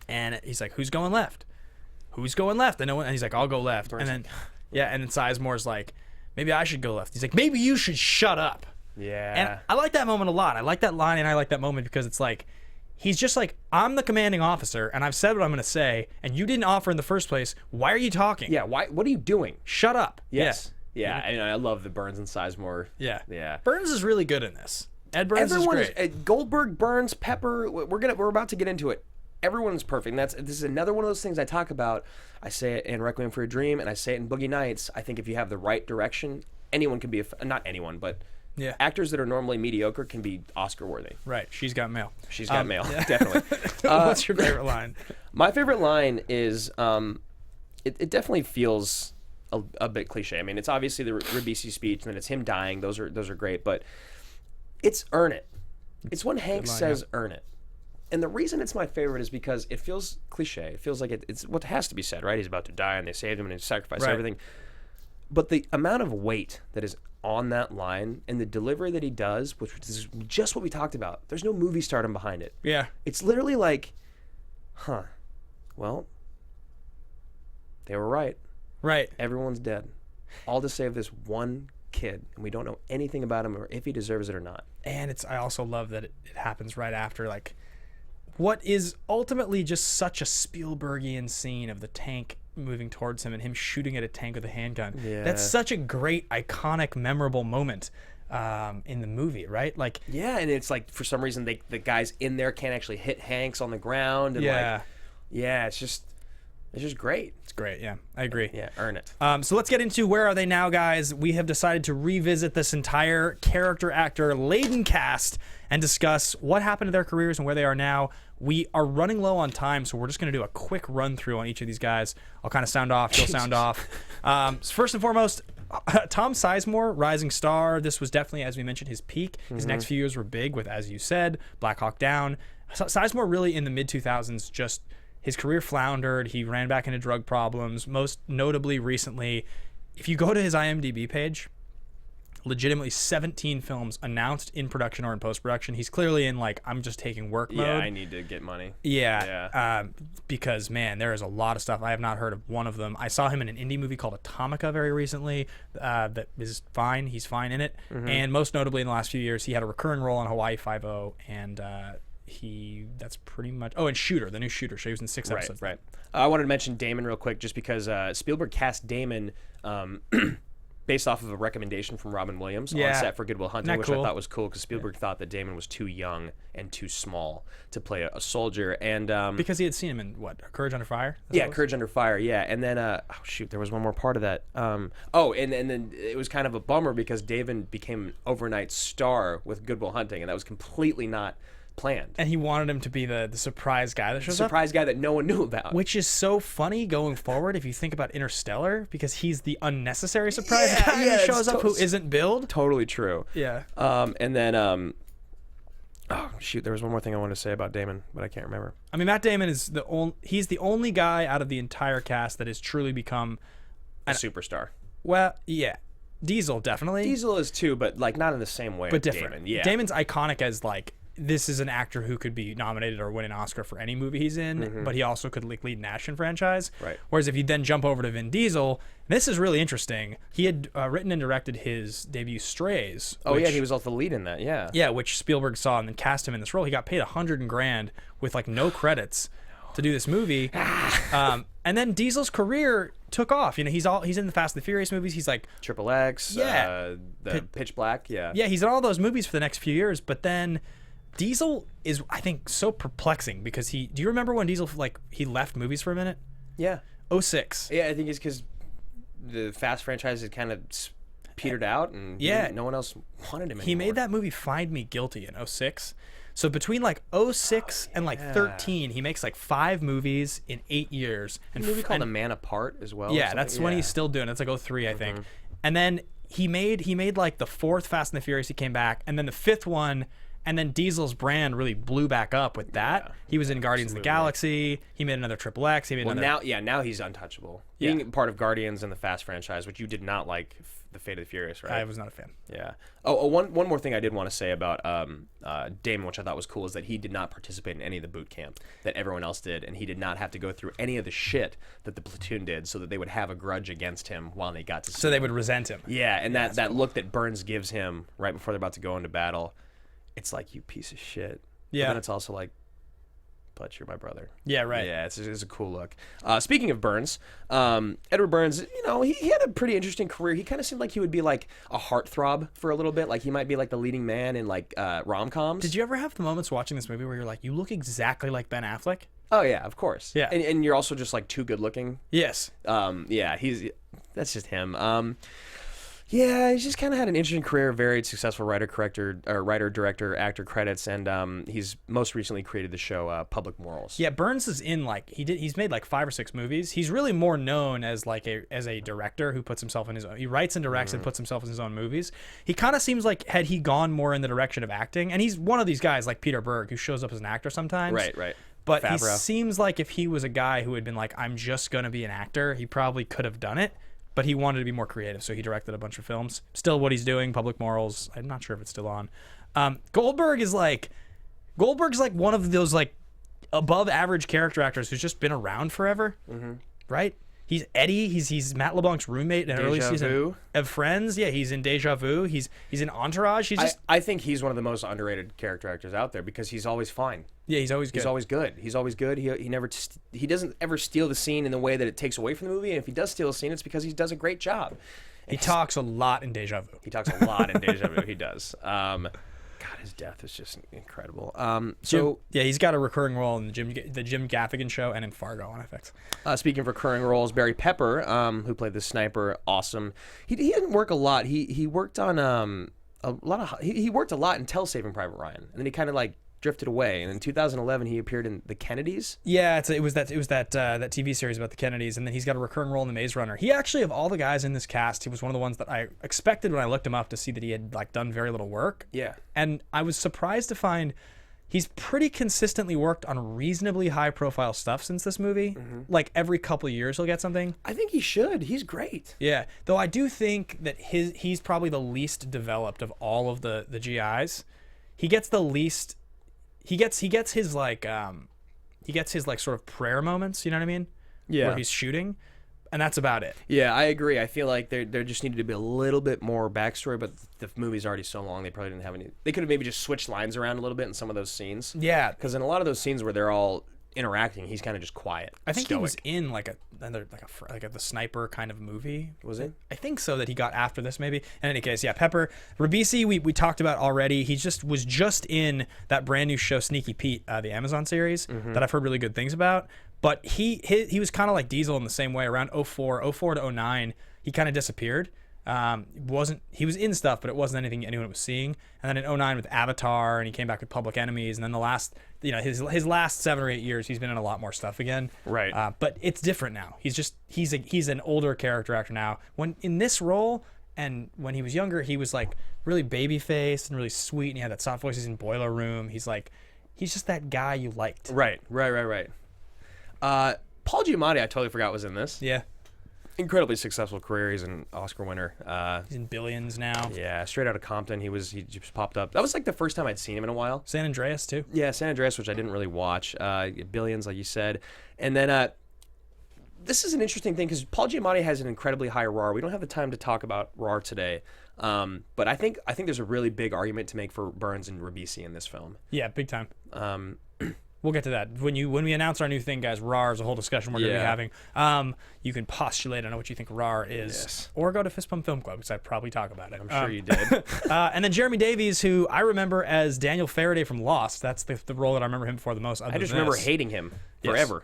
and he's like, "Who's going left? Who's going left?" And he's like, "I'll go left." And then, and then Sizemore's like, "Maybe I should go left." He's like, "Maybe you should shut up." Yeah. And I like that moment a lot. I like that line, and I like that moment because it's like, he's just like, I'm the commanding officer, and I've said what I'm going to say, and you didn't offer in the first place. Why are you talking? Yeah. Why? What are you doing? Shut up. Yes. Yeah, and I love the Burns and Sizemore. Yeah. Burns is really good in this. Ed Burns is great. Goldberg, Burns, Pepper. We're about to get into it. Everyone's perfect. And this is another one of those things I talk about. I say it in Requiem for a Dream, and I say it in Boogie Nights. I think if you have the right direction, anyone can be not anyone, but actors that are normally mediocre can be Oscar worthy. Right. She's got mail. She's got mail. Definitely. What's your favorite line? My favorite line is it definitely feels a bit cliche. I mean, it's obviously the Ribisi speech, and then it's him dying. Those are great, but it's earn it. It's when Hank says earn it. And the reason it's my favorite is because it feels cliche. It feels like it's what has to be said, right? He's about to die, and they saved him, and they sacrificed everything. But the amount of weight that is on that line and the delivery that he does, which is just what we talked about. There's no movie stardom behind it. Yeah. It's literally like, well, they were right. Right. Everyone's dead. All to save this one kid, and we don't know anything about him or if he deserves it or not. And I also love that it happens right after, like, what is ultimately just such a Spielbergian scene of the tank moving towards him and him shooting at a tank with a handgun. Yeah. That's such a great, iconic, memorable moment in the movie, right? Like, yeah, and it's like for some reason the guys in there can't actually hit Hanks on the ground. And it's just great. It's great, yeah. I agree. Yeah, earn it. So let's get into Where Are They Now, guys. We have decided to revisit this entire character-actor-laden cast and discuss what happened to their careers and where they are now. We are running low on time, so we're just going to do a quick run-through on each of these guys. I'll kind of sound off, you'll sound off. So first and foremost, Tom Sizemore, rising star. This was definitely, as we mentioned, his peak. His next few years were big with, as you said, Black Hawk Down. Sizemore really in the mid-2000s just... his career floundered. He ran back into drug problems. Most notably recently, if you go to his IMDb page, legitimately 17 films announced in production or in post-production. He's clearly in like, I'm just taking work mode. Yeah, I need to get money. Yeah. Because man, there is a lot of stuff. I have not heard of one of them. I saw him in an indie movie called Atomica very recently. That is fine. He's fine in it. And most notably in the last few years, he had a recurring role in Hawaii Five-0, and that's pretty much. Oh, and Shooter, the new Shooter show. He was in 6 episodes. Right. I wanted to mention Damon real quick, just because Spielberg cast Damon. Based off of a recommendation from Robin Williams on set for Good Will Hunting, which I thought was cool because Spielberg thought that Damon was too young and too small to play a soldier, and because he had seen him in Courage Under Fire. Courage Under Fire, and then there was one more part of that. And then it was kind of a bummer because Damon became an overnight star with Good Will Hunting, and that was completely not planned. And he wanted him to be the surprise guy that shows up. Surprise guy that no one knew about. Which is so funny going forward if you think about Interstellar, because he's the unnecessary surprise guy who shows up who isn't billed. Totally true. Yeah. And then there was one more thing I wanted to say about Damon, but I can't remember. I mean, Matt Damon is he's the only guy out of the entire cast that has truly become a superstar. Well, yeah. Diesel definitely. Diesel is too, but like not in the same way. But different. Damon. Yeah. Damon's iconic as like, this is an actor who could be nominated or win an Oscar for any movie he's in, but he also could like lead an action franchise. Right. Whereas if you then jump over to Vin Diesel, this is really interesting. He had written and directed his debut Strays. He was also the lead in that. Yeah. Yeah, which Spielberg saw and then cast him in this role. He got paid $100,000 with like no credits to do this movie. And then Diesel's career took off. You know, he's in the Fast and the Furious movies. He's like Triple X. Yeah. Pitch Black. Yeah. Yeah, he's in all those movies for the next few years, but then Diesel is, I think, so perplexing because do you remember when Diesel, like, he left movies for a minute? Yeah. 2006. Yeah, I think it's because the Fast franchise had kind of petered out and no one else wanted him anymore. He made that movie Find Me Guilty in 2006. So between like 2006 and like 13, he makes like 5 movies in 8 years. And a movie called A Man Apart as well. Yeah, that's when he's still doing it. It's like 2003, I think. And then he made like the 4th Fast and the Furious, he came back, and then the 5th one. And then Diesel's brand really blew back up with that. Yeah, he was in Guardians of the Galaxy. He made another Triple X. He made another. Now he's untouchable. Being part of Guardians and the Fast franchise, which you did not like, the Fate of the Furious, right? I was not a fan. Yeah. One more thing I did want to say about Damon, which I thought was cool, is that he did not participate in any of the boot camp that everyone else did, and he did not have to go through any of the shit that the platoon did, so that they would have a grudge against him while they got to see So they would resent him. Yeah, and that look that Burns gives him right before they're about to go into battle. It's like, you piece of shit. Yeah. But then it's also like, but you're my brother. Yeah, right. Yeah, it's a cool look. Speaking of Burns, Edward Burns, he had a pretty interesting career. He kind of seemed like he would be like a heartthrob for a little bit. Like he might be like the leading man in like rom-coms. Did you ever have the moments watching this movie where you're like, you look exactly like Ben Affleck? Oh, yeah, of course. Yeah. And you're also just like too good looking. Yes. That's just him. Yeah, he's just kind of had an interesting career, very successful writer, director, actor credits, and he's most recently created the show Public Morals. Yeah, Burns is in he's made like 5 or 6 movies. He's really more known as like as a director who puts himself in his own. He writes and directs and puts himself in his own movies. He kind of seems like had he gone more in the direction of acting, and he's one of these guys like Peter Berg who shows up as an actor sometimes. Right. But he seems like if he was a guy who had been like, I'm just gonna be an actor, he probably could have done it. But he wanted to be more creative, so he directed a bunch of films. Still what he's doing, Public Morals. I'm not sure if it's still on. Goldberg's like one of those like above average character actors who's just been around forever, right? He's Eddie. He's Matt LeBlanc's roommate in an early season of Friends. Yeah, he's in Deja Vu. He's in Entourage. I think he's one of the most underrated character actors out there because he's always fine. Yeah, he's always good. He's always good. He doesn't ever steal the scene in the way that it takes away from the movie. And if he does steal a scene, it's because he does a great job. He talks a lot in Deja Vu. He does. God, his death is just incredible. He's got a recurring role in the Jim Gaffigan Show and in Fargo on FX. Speaking of recurring roles, Barry Pepper, who played the sniper, awesome. He didn't work a lot. He worked on a lot. He worked a lot until Saving Private Ryan, and then he kind of like drifted away. And in 2011, he appeared in The Kennedys. Yeah, it was that TV series about the Kennedys, and then he's got a recurring role in The Maze Runner. He actually, of all the guys in this cast, he was one of the ones that I expected when I looked him up to see that he had like done very little work. Yeah, and I was surprised to find he's pretty consistently worked on reasonably high-profile stuff since this movie. Like every couple of years, he'll get something. I think he should. He's great. Yeah, though I do think that he's probably the least developed of all of the GIs. He gets the least. He gets his like sort of prayer moments. You know what I mean? Yeah. Where he's shooting. And that's about it. Yeah, I agree. I feel like there just needed to be a little bit more backstory, but the movie's already so long, they probably didn't have any. They could have maybe just switched lines around a little bit in some of those scenes. Yeah. Because in a lot of those scenes where they're all interacting, he's kind of just quiet. I think stoic. he was in like the sniper kind of movie. Was it? I think so, that he got after this maybe. In any case, yeah, Pepper. Ribisi, we talked about already. He was just in that brand new show, Sneaky Pete, the Amazon series, that I've heard really good things about. But he was kind of like Diesel in the same way. Around 04 to 09, he kind of disappeared. He was in stuff, but it wasn't anything anyone was seeing. And then in 09 with Avatar, and he came back with Public Enemies, and then the last, his last 7 or 8 years, he's been in a lot more stuff again. Right. But it's different now. He's an older character actor now. When in this role, and when he was younger, he was like really baby faced and really sweet, and he had that soft voice. He's in Boiler Room. He's just that guy you liked. Right. Paul Giamatti, I totally forgot was in this. Yeah. Incredibly successful career. He's an Oscar winner. He's in Billions now. Yeah, straight out of Compton. He just popped up. That was like the first time I'd seen him in a while. San Andreas too. Yeah, San Andreas, which I didn't really watch. Billions, like you said. And then this is an interesting thing because Paul Giamatti has an incredibly high RAR. We don't have the time to talk about RAR today. But I think there's a really big argument to make for Burns and Ribisi in this film. Yeah, big time. We'll get to that. When we announce our new thing, guys, RAR is a whole discussion we're going to be having. You can postulate, I know what you think RAR is. Yes. Or go to Fist Pump Film Club, because I'd probably talk about it. I'm sure you did. And then Jeremy Davies, who I remember as Daniel Faraday from Lost. That's the role that I remember him for the most. I just remember hating him forever.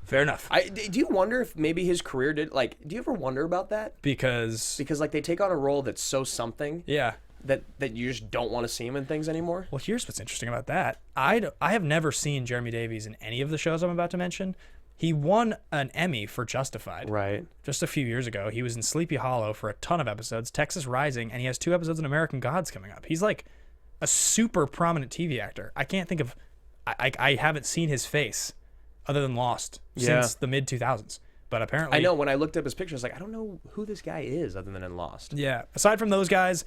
Fair enough. Do you wonder if maybe his career did, like, do you ever wonder about that? Because like, they take on a role that's so something. Yeah. That you just don't want to see him in things anymore? Well, here's what's interesting about that. I have never seen Jeremy Davies in any of the shows I'm about to mention. He won an Emmy for Justified. Right. Just a few years ago. He was in Sleepy Hollow for a ton of episodes, Texas Rising, and he has 2 episodes in American Gods coming up. He's like a super prominent TV actor. I can't think of... I haven't seen his face other than Lost since the mid-2000s. But apparently... I know, when I looked up his picture, I was like, I don't know who this guy is other than in Lost. Yeah. Aside from those guys,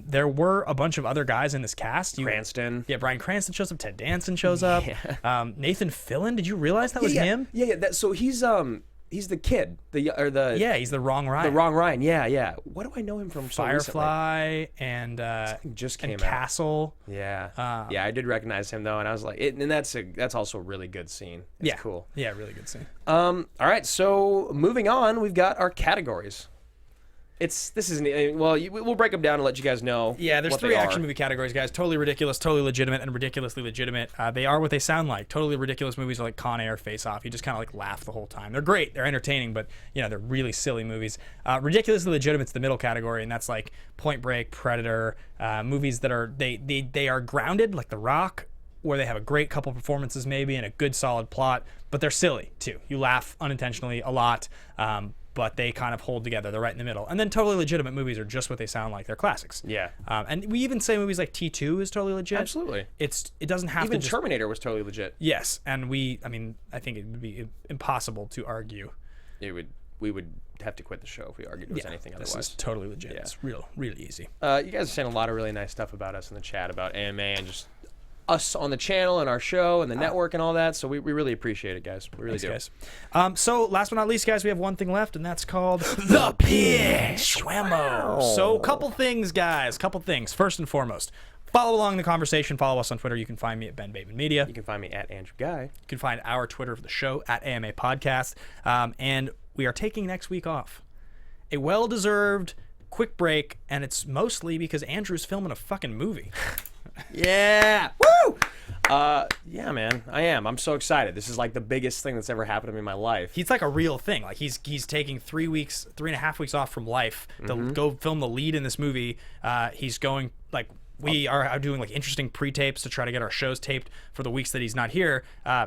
there were a bunch of other guys in this cast. Cranston. Yeah, Bryan Cranston shows up. Ted Danson shows up. Yeah. Nathan Fillion, did you realize that was him? Yeah. So he's the kid. Yeah, he's the Wrong Ryan. The Wrong Ryan, yeah. What do I know him from? Firefly and just came and out. Castle. Yeah. Yeah, I did recognize him though, and I was like, and that's also a really good scene. It's cool. Yeah, really good scene. All right, so moving on, we've got our categories. We'll break them down and let you guys know. Yeah, there's what 3 they action are. movie categories, guys. Totally ridiculous, totally legitimate, and ridiculously legitimate. They are what they sound like. Totally ridiculous movies are like Con Air, Face Off. You just kind of like laugh the whole time. They're great. They're entertaining, but they're really silly movies. Ridiculously legitimate's the middle category, and that's like Point Break, Predator, movies that are they are grounded, like The Rock, where they have a great couple performances maybe and a good solid plot, but they're silly too. You laugh unintentionally a lot. But they kind of hold together. They're right in the middle. And then totally legitimate movies are just what they sound like. They're classics. Yeah. And we even say movies like T2 is totally legit. Absolutely. It doesn't have even to just... Terminator was totally legit. Yes. And I think it would be impossible to argue. We would have to quit the show if we argued it was anything otherwise. This is totally legit. Yeah. It's really easy. You guys are saying a lot of really nice stuff about us in the chat, about AMA and just us on the channel and our show and the network and all that, so we really appreciate it, guys. We really do. Guys. So last but not least, guys, we have one thing left, and that's called the Pitch. Schwammo. So couple things, guys. First and foremost, follow along the conversation. Follow us on Twitter. You can find me at Ben Bateman Media. You can find me at Andrew Ghai. You can find our Twitter for the show at AMA Podcast. And we are taking next week off. A well-deserved quick break, and it's mostly because Andrew's filming a fucking movie. Yeah. Woo! Yeah, man. I am. I'm so excited. This is like the biggest thing that's ever happened to me in my life. He's like a real thing. Like he's taking 3.5 weeks off from life to go film the lead in this movie. He's going like we are doing like interesting pre-tapes to try to get our shows taped for the weeks that he's not here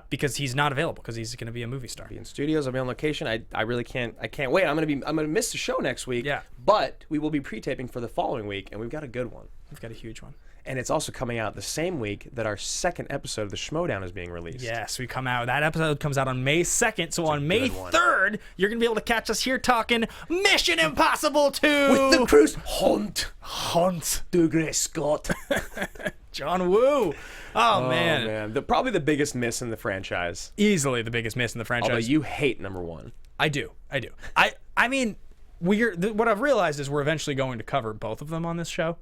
because he's not available because he's going to be a movie star. I'll be in studios. I'll be on location. I really can't. I can't wait. I'm gonna miss the show next week. Yeah. But we will be pre-taping for the following week, and we've got a good one. We've got a huge one. And it's also coming out the same week that our second episode of the Schmodown is being released. Yes, we come out. That episode comes out on May 2nd. So on May 3rd, you're going to be able to catch us here talking Mission Impossible 2. With the Cruise Hunt. Douglas Scott. John Woo. Oh, man. Probably the biggest miss in the franchise. Easily the biggest miss in the franchise. Although you hate number 1. I do. I mean, what I've realized is we're eventually going to cover both of them on this show.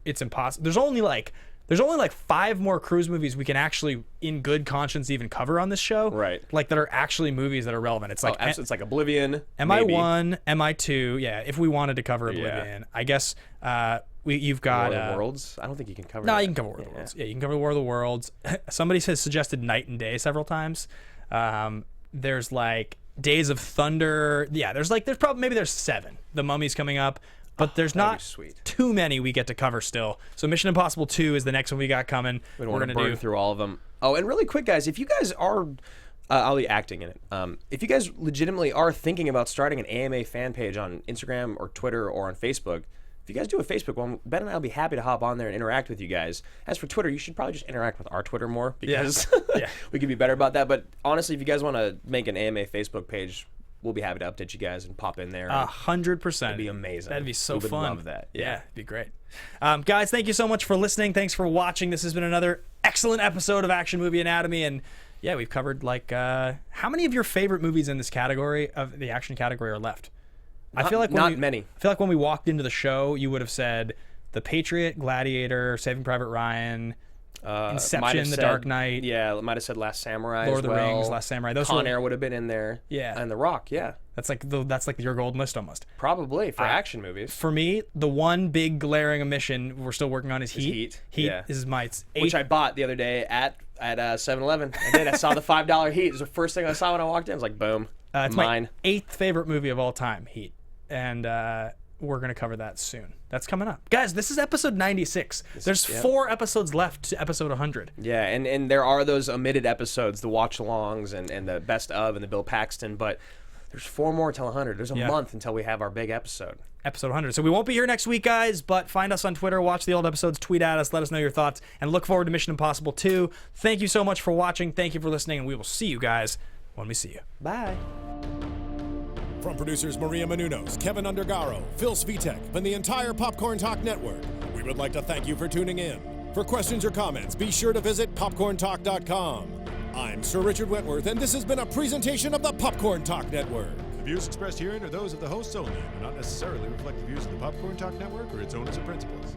It's impossible. There's only like 5 more Cruise movies we can actually, in good conscience, even cover on this show. Right. Like that are actually movies that are relevant. It's like it's like Oblivion, MI1, MI2. Yeah, if we wanted to cover Oblivion, I guess you've got War of the Worlds. I don't think you can cover. No, you can cover War of the Worlds. Yeah, you can cover War of the Worlds. Somebody has suggested Night and Day several times. There's like Days of Thunder. Yeah, there's 7. The Mummy's coming up. But there's not too many we get to cover still. So Mission Impossible 2 is the next one we got coming. We're going to burn through all of them. Oh, and really quick, guys, if you guys are, I'll be acting in it. If you guys legitimately are thinking about starting an AMA fan page on Instagram or Twitter or on Facebook, if you guys do a Facebook one, Ben and I will be happy to hop on there and interact with you guys. As for Twitter, you should probably just interact with our Twitter more because we could be better about that. But honestly, if you guys want to make an AMA Facebook page, we'll be happy to update you guys and pop in there. 100%. It'd be amazing. That'd be so fun. Love that. Yeah, it'd be great. Guys, thank you so much for listening. Thanks for watching. This has been another excellent episode of Action Movie Anatomy. And yeah, we've covered how many of your favorite movies in this category of the action category are left? I feel like many. I feel like when we walked into the show, you would have said The Patriot, Gladiator, Saving Private Ryan, Inception, The Dark Knight. Yeah, it might have said Last Samurai. Lord of the Rings, Last Samurai. Those Con Air would have been in there. Yeah, and The Rock. Yeah, that's like your golden list almost. Probably for action movies. For me, the one big glaring omission we're still working on is Heat. Heat is my which I bought the other day at 7-Eleven. I saw the $5 Heat. It was the first thing I saw when I walked in. I was like, boom, it's mine. My 8th favorite movie of all time, Heat, and we're gonna cover that soon. That's coming up, guys. This is episode 96. There's 4 episodes left to episode 100. Yeah, and there are those omitted episodes, the watch-alongs and the best of and the Bill Paxton, but there's 4 more till 100. There's a month until we have our big episode. Episode 100. So we won't be here next week, guys, but find us on Twitter, watch the old episodes, tweet at us, let us know your thoughts, and look forward to Mission Impossible 2. Thank you so much for watching. Thank you for listening, and we will see you guys when we see you. Bye. From producers Maria Menounos, Kevin Undergaro, Phil Svitek, and the entire Popcorn Talk Network, we would like to thank you for tuning in. For questions or comments, be sure to visit popcorntalk.com. I'm Sir Richard Wentworth, and this has been a presentation of the Popcorn Talk Network. The views expressed herein are those of the hosts only and do not necessarily reflect the views of the Popcorn Talk Network or its owners or principals.